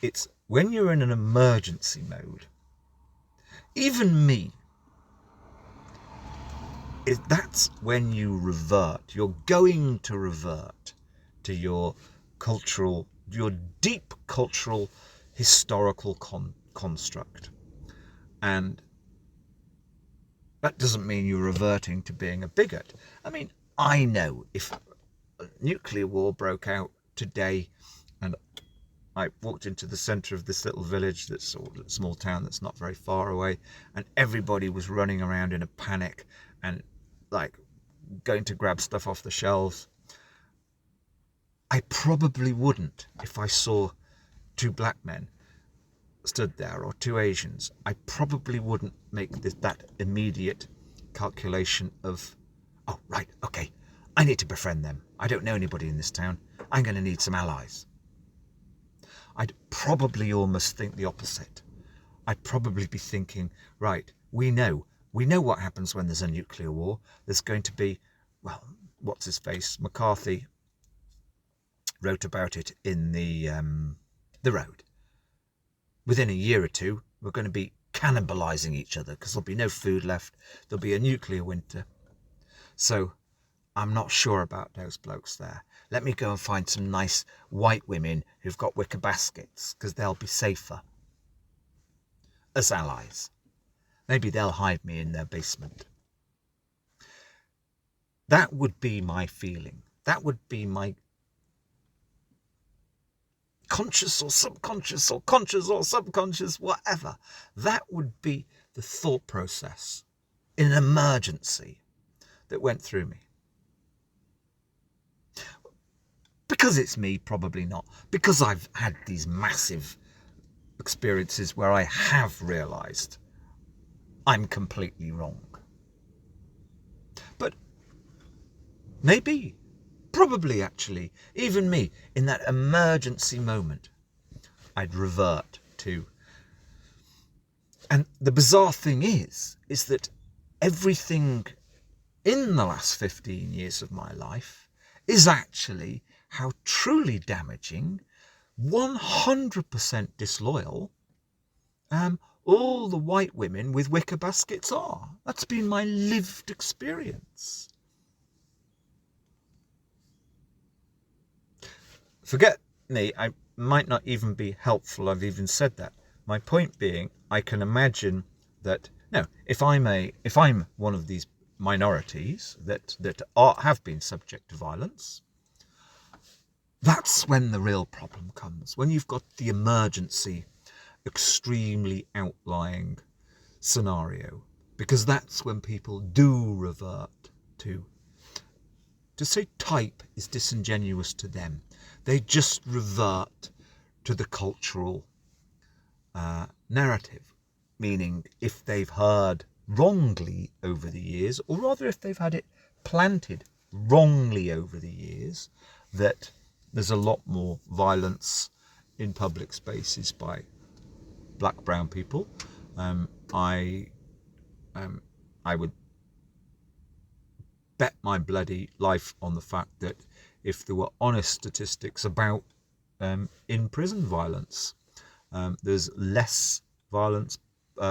it's when you're in an emergency mode, even me, that's when you revert. You're going to revert to your deep cultural, historical construct. And that doesn't mean you're reverting to being a bigot. I mean, I know if a nuclear war broke out today and I walked into the centre of this little village, this small town that's not very far away, and everybody was running around in a panic and like going to grab stuff off the shelves, I probably wouldn't. If I saw two black men stood there or two Asians, I probably wouldn't make that immediate calculation of, oh, right, okay, I need to befriend them. I don't know anybody in this town. I'm going to need some allies. I'd probably almost think the opposite. I'd probably be thinking, right, we know what happens when there's a nuclear war. There's going to be, well, what's his face? McCarthy wrote about it in the Road. Within a year or two, we're going to be cannibalizing each other because there'll be no food left. There'll be a nuclear winter. So I'm not sure about those blokes there. Let me go and find some nice white women who've got wicker baskets because they'll be safer as allies. Maybe they'll hide me in their basement. That would be my feeling. That would be my conscious or subconscious or conscious or subconscious, whatever. That would be the thought process in an emergency that went through me. Because it's me, probably not. Because I've had these massive experiences where I have realised I'm completely wrong. But maybe, probably actually, even me, in that emergency moment, I'd revert to. And the bizarre thing is that everything in the last 15 years of my life is actually how truly damaging, 100% disloyal, all the white women with wicker baskets are. That's been my lived experience. Forget me, I might not even be helpful, I've even said that. My point being, I can imagine that, no, if I'm one of these minorities that have been subject to violence, that's when the real problem comes, when you've got the emergency, extremely outlying scenario, because that's when people do revert to say type is disingenuous to them. They just revert to the cultural narrative, meaning if they've heard wrongly over the years, or rather if they've had it planted wrongly over the years, that there's a lot more violence in public spaces by black, brown people. I would bet my bloody life on the fact that if there were honest statistics about in prison violence, there's less violence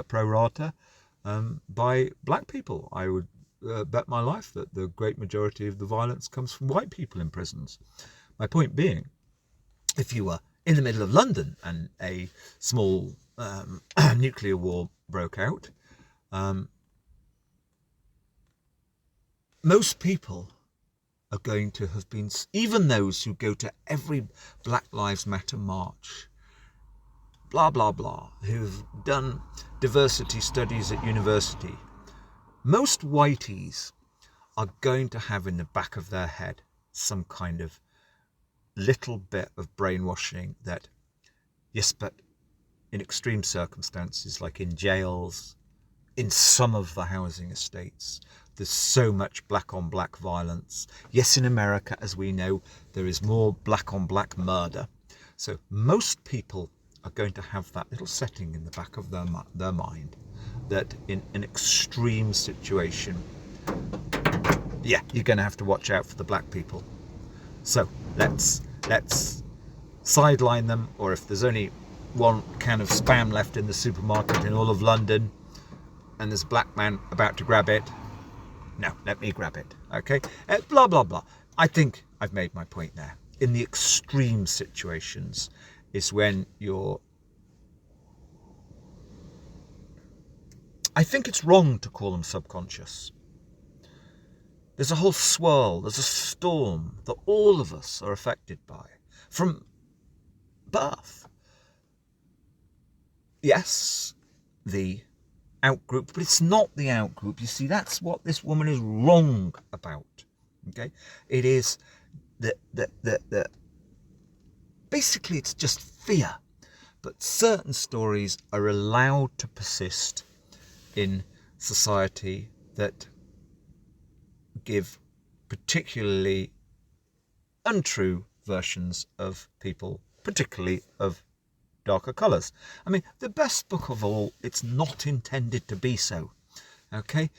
pro rata by black people. I would bet my life that the great majority of the violence comes from white people in prisons. My point being, if you were in the middle of London and a small nuclear war broke out, most people are going to have been, even those who go to every Black Lives Matter march, blah, blah, blah, who've done diversity studies at university, most whiteys are going to have in the back of their head some kind of little bit of brainwashing that, yes, but in extreme circumstances, like in jails, in some of the housing estates, there's so much black on black violence. Yes, in America, as we know, there is more black on black murder. So most people are going to have that little setting in the back of their mind that in an extreme situation, yeah, you're going to have to watch out for the black people. So let's sideline them, or if there's only one can of Spam left in the supermarket in all of London and there's a black man about to grab it, no, let me grab it, okay? Blah, blah, blah. I think I've made my point there. In the extreme situations is when you're... I think it's wrong to call them subconscious. There's a whole swirl, there's a storm that all of us are affected by from birth. Yes, the outgroup, but it's not the outgroup. You see, that's what this woman is wrong about. Okay, it is that basically it's just fear, but certain stories are allowed to persist in society that give particularly untrue versions of people, particularly of darker colours. I mean, the best book of all, it's not intended to be so. Okay?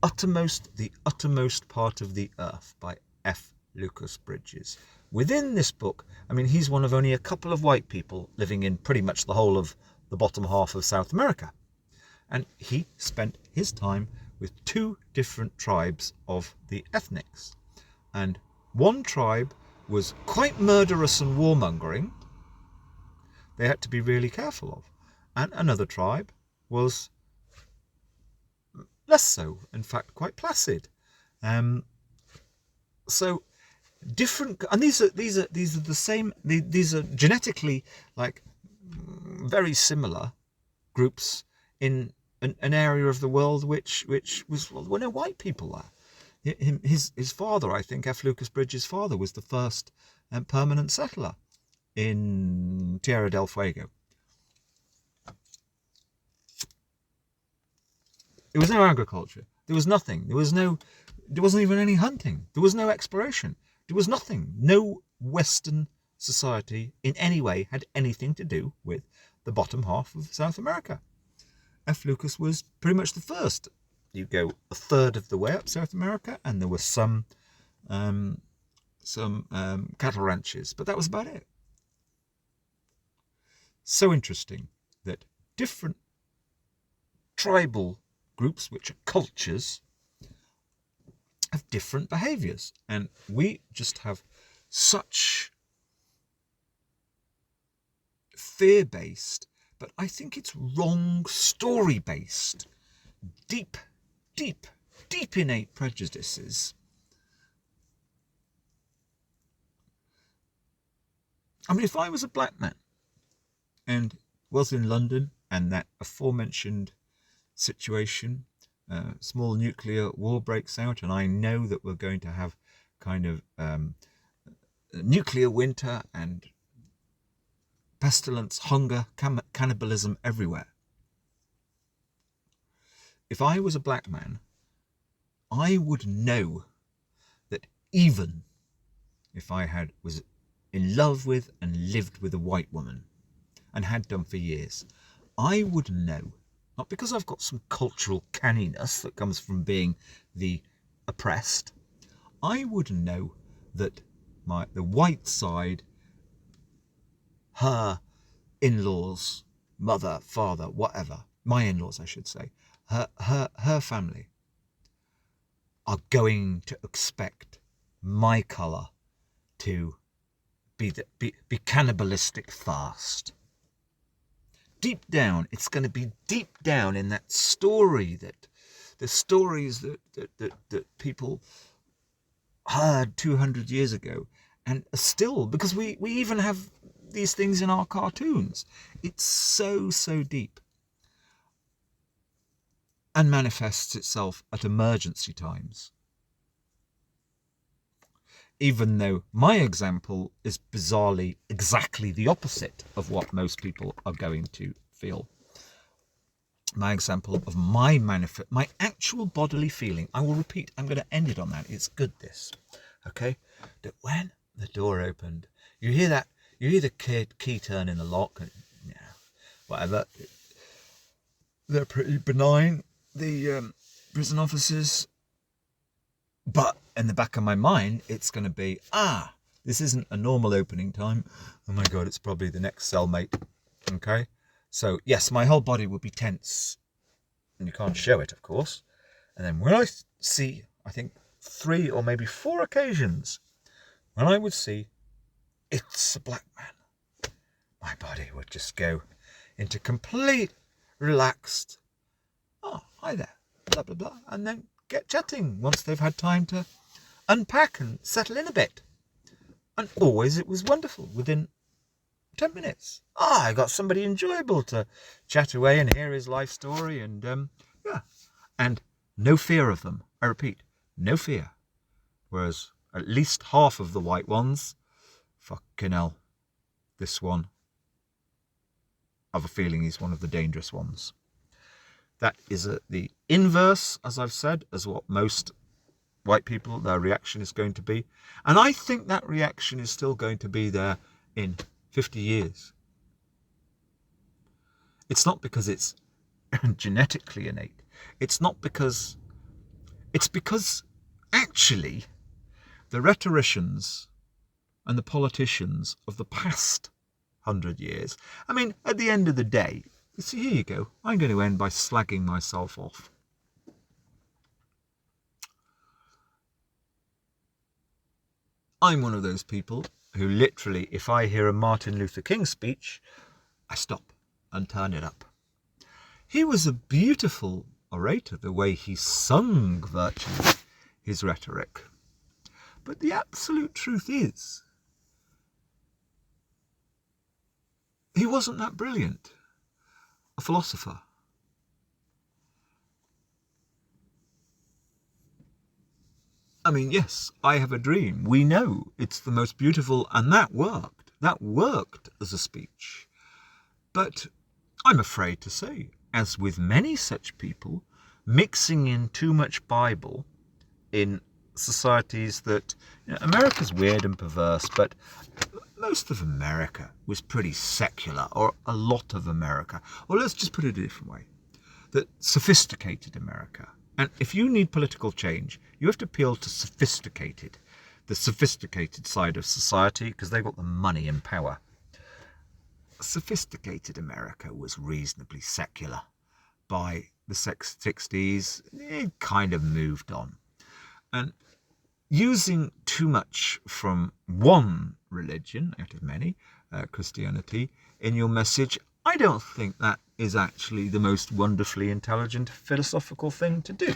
The Uttermost Part of the Earth by F. Lucas Bridges. Within this book, I mean, he's one of only a couple of white people living in pretty much the whole of the bottom half of South America. And he spent his time with two different tribes of the ethnics. And one tribe was quite murderous and warmongering. They had to be really careful of. And another tribe was less so, in fact, quite placid. So different, and these are the same. These are genetically like very similar groups in an area of the world which was, well, no white people there. His father, I think, F. Lucas Bridges' father, was the first permanent settler in Tierra del Fuego. There was no agriculture. There was nothing. There wasn't even any hunting. There was no exploration. There was nothing. No Western society in any way had anything to do with the bottom half of South America. F. Lucas was pretty much the first. You go a third of the way up South America, and there were some cattle ranches, but that was about it. So interesting that different tribal groups, which are cultures, have different behaviours, and we just have such fear-based, but I think it's wrong story-based, deep innate prejudices. I mean, if I was a black man and was in London and that aforementioned situation, small nuclear war breaks out, and I know that we're going to have kind of nuclear winter and pestilence, hunger, cannibalism everywhere. If I was a black man, I would know that even if I was in love with and lived with a white woman and had done for years, I would know, not because I've got some cultural canniness that comes from being the oppressed, I would know that the white side, her in-laws, mother, father, whatever, my in-laws I should say, her family are going to expect my colour to be cannibalistic fast. Deep down, it's going to be deep down in that story, that the stories that people heard 200 years ago, and still, because we even have these things in our cartoons. It's so deep, and manifests itself at emergency times. Even though my example is bizarrely exactly the opposite of what most people are going to feel. my example of my my actual bodily feeling. I will repeat, I'm going to end it on that. It's good, this. Okay? That when the door opened, you hear the key turn in the lock, and whatever. They're pretty benign, the prison officers. But in the back of my mind, it's going to be, this isn't a normal opening time. Oh my God, it's probably the next cellmate. Okay? So, yes, my whole body would be tense. And you can't show it, of course. And then when I see, I think 3 or maybe 4 occasions, when I would see, it's a black man, my body would just go into complete relaxed, hi there, blah, blah, blah, and then get chatting once they've had time to unpack and settle in a bit. And always it was wonderful. Within 10 minutes, I got somebody enjoyable to chat away and hear his life story, and and no fear of them. I repeat, no fear. Whereas at least half of the white ones, fucking hell, this one, I have a feeling he's one of the dangerous ones. That is the inverse, as I've said, as what most white people, their reaction is going to be. And I think that reaction is still going to be there in 50 years. It's not because it's genetically innate. It's because actually the rhetoricians and the politicians of the past 100 years, I mean, at the end of the day, you see, here you go. I'm going to end by slagging myself off. I'm one of those people who literally, if I hear a Martin Luther King speech, I stop and turn it up. He was a beautiful orator, the way he sung virtually his rhetoric. But the absolute truth is, he wasn't that brilliant a philosopher. I mean, yes, I have a dream. We know it's the most beautiful, and that worked. That worked as a speech. But I'm afraid to say, as with many such people, mixing in too much Bible in societies that, America's weird and perverse, but most of America was pretty secular, or a lot of America. Or let's just put it a different way, that sophisticated America. And if you need political change, you have to appeal to the sophisticated side of society, because they've got the money and power. Sophisticated America was reasonably secular. By the 60s, it kind of moved on. And using too much from one religion out of many, Christianity, in your message, I don't think that is actually the most wonderfully intelligent philosophical thing to do.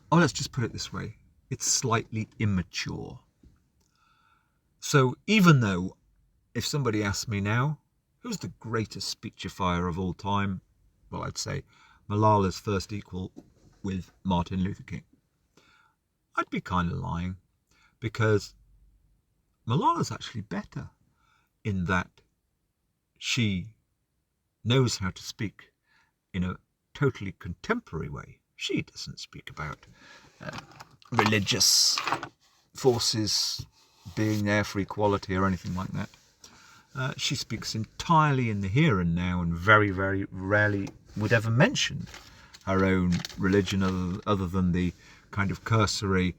Or let's just put it this way, it's slightly immature. So even though, if somebody asked me now, who's the greatest speechifier of all time? Well, I'd say Malala's first equal with Martin Luther King. I'd be kind of lying, because Malala's actually better in that she knows how to speak in a totally contemporary way. She doesn't speak about religious forces being there for equality or anything like that. She speaks entirely in the here and now, and very, very rarely would ever mention her own religion other than the kind of cursory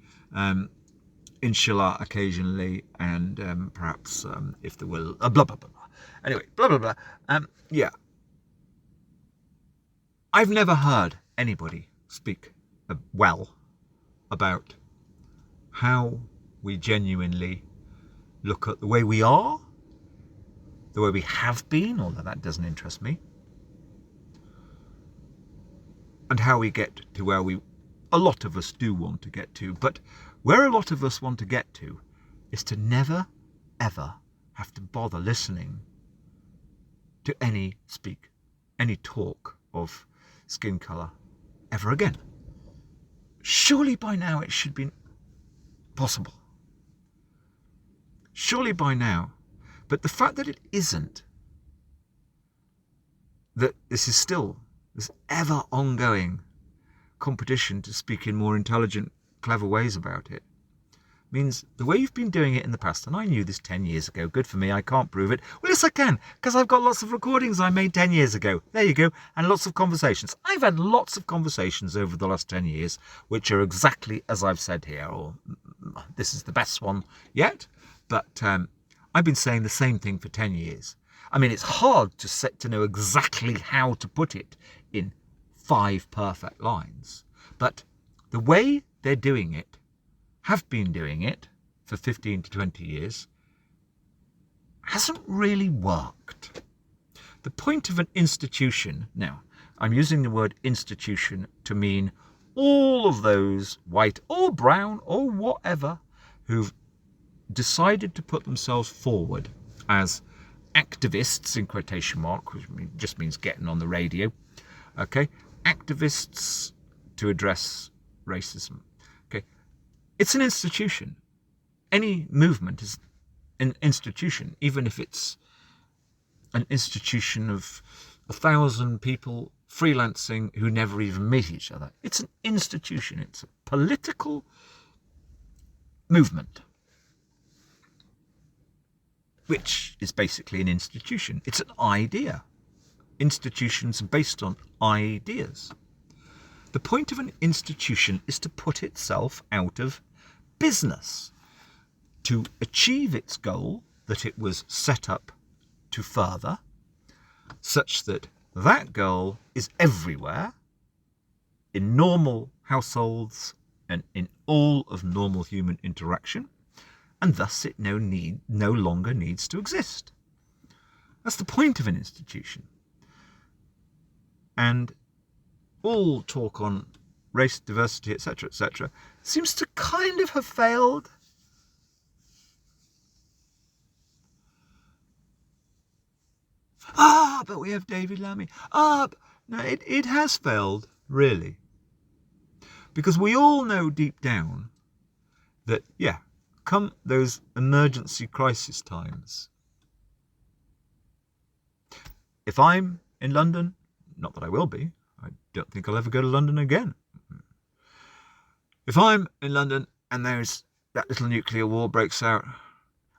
inshallah occasionally, and perhaps if there will blah blah blah blah. Anyway, blah blah blah. I've never heard anybody speak well about how we genuinely look at the way we are, the way we have been, although that doesn't interest me, and how we get to where a lot of us do want to get to. But where a lot of us want to get to is to never, ever have to bother listening to any talk of skin colour ever again. Surely by now it should be possible. Surely by now. But the fact that it isn't that this is still this ever ongoing competition to speak in more intelligent, clever ways about it means the way you've been doing it in the past, and I knew this 10 years ago, good for me, I can't prove it. Well, yes I can, because I've got lots of recordings I made 10 years ago. There you go. And lots of conversations. I've had lots of conversations over the last 10 years, which are exactly as I've said here, or this is the best one yet. But I've been saying the same thing for 10 years. I mean, it's hard to know exactly how to put it in 5 perfect lines. But the way they're doing it, have been doing it for 15 to 20 years, hasn't really worked. The point of an institution, now, I'm using the word institution to mean all of those, white or brown or whatever, who've decided to put themselves forward as activists, in quotation mark, which just means getting on the radio, okay? Activists to address racism. It's an institution. Any movement is an institution, even if it's an institution of 1,000 people freelancing who never even meet each other. It's an institution. It's a political movement, which is basically an institution. It's an idea. Institutions are based on ideas. The point of an institution is to put itself out of business, to achieve its goal that it was set up to further, such that that goal is everywhere, in normal households and in all of normal human interaction, and thus it no longer needs to exist. That's the point of an institution. And all talk on race, diversity, etc., seems to kind of have failed. But we have David Lammy. No, it has failed, really. Because we all know deep down that, yeah, come those emergency crisis times, if I'm in London, not that I will be, I don't think I'll ever go to London again. If I'm in London and there's that little nuclear war breaks out,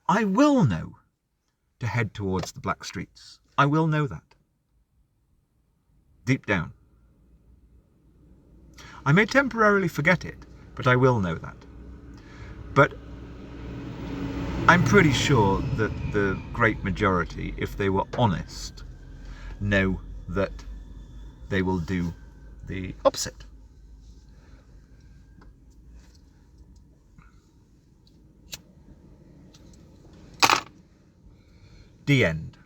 I will know to head towards the black streets. I will know that. Deep down. I may temporarily forget it, but I will know that. But I'm pretty sure that the great majority, if they were honest, know that they will do the opposite. The end.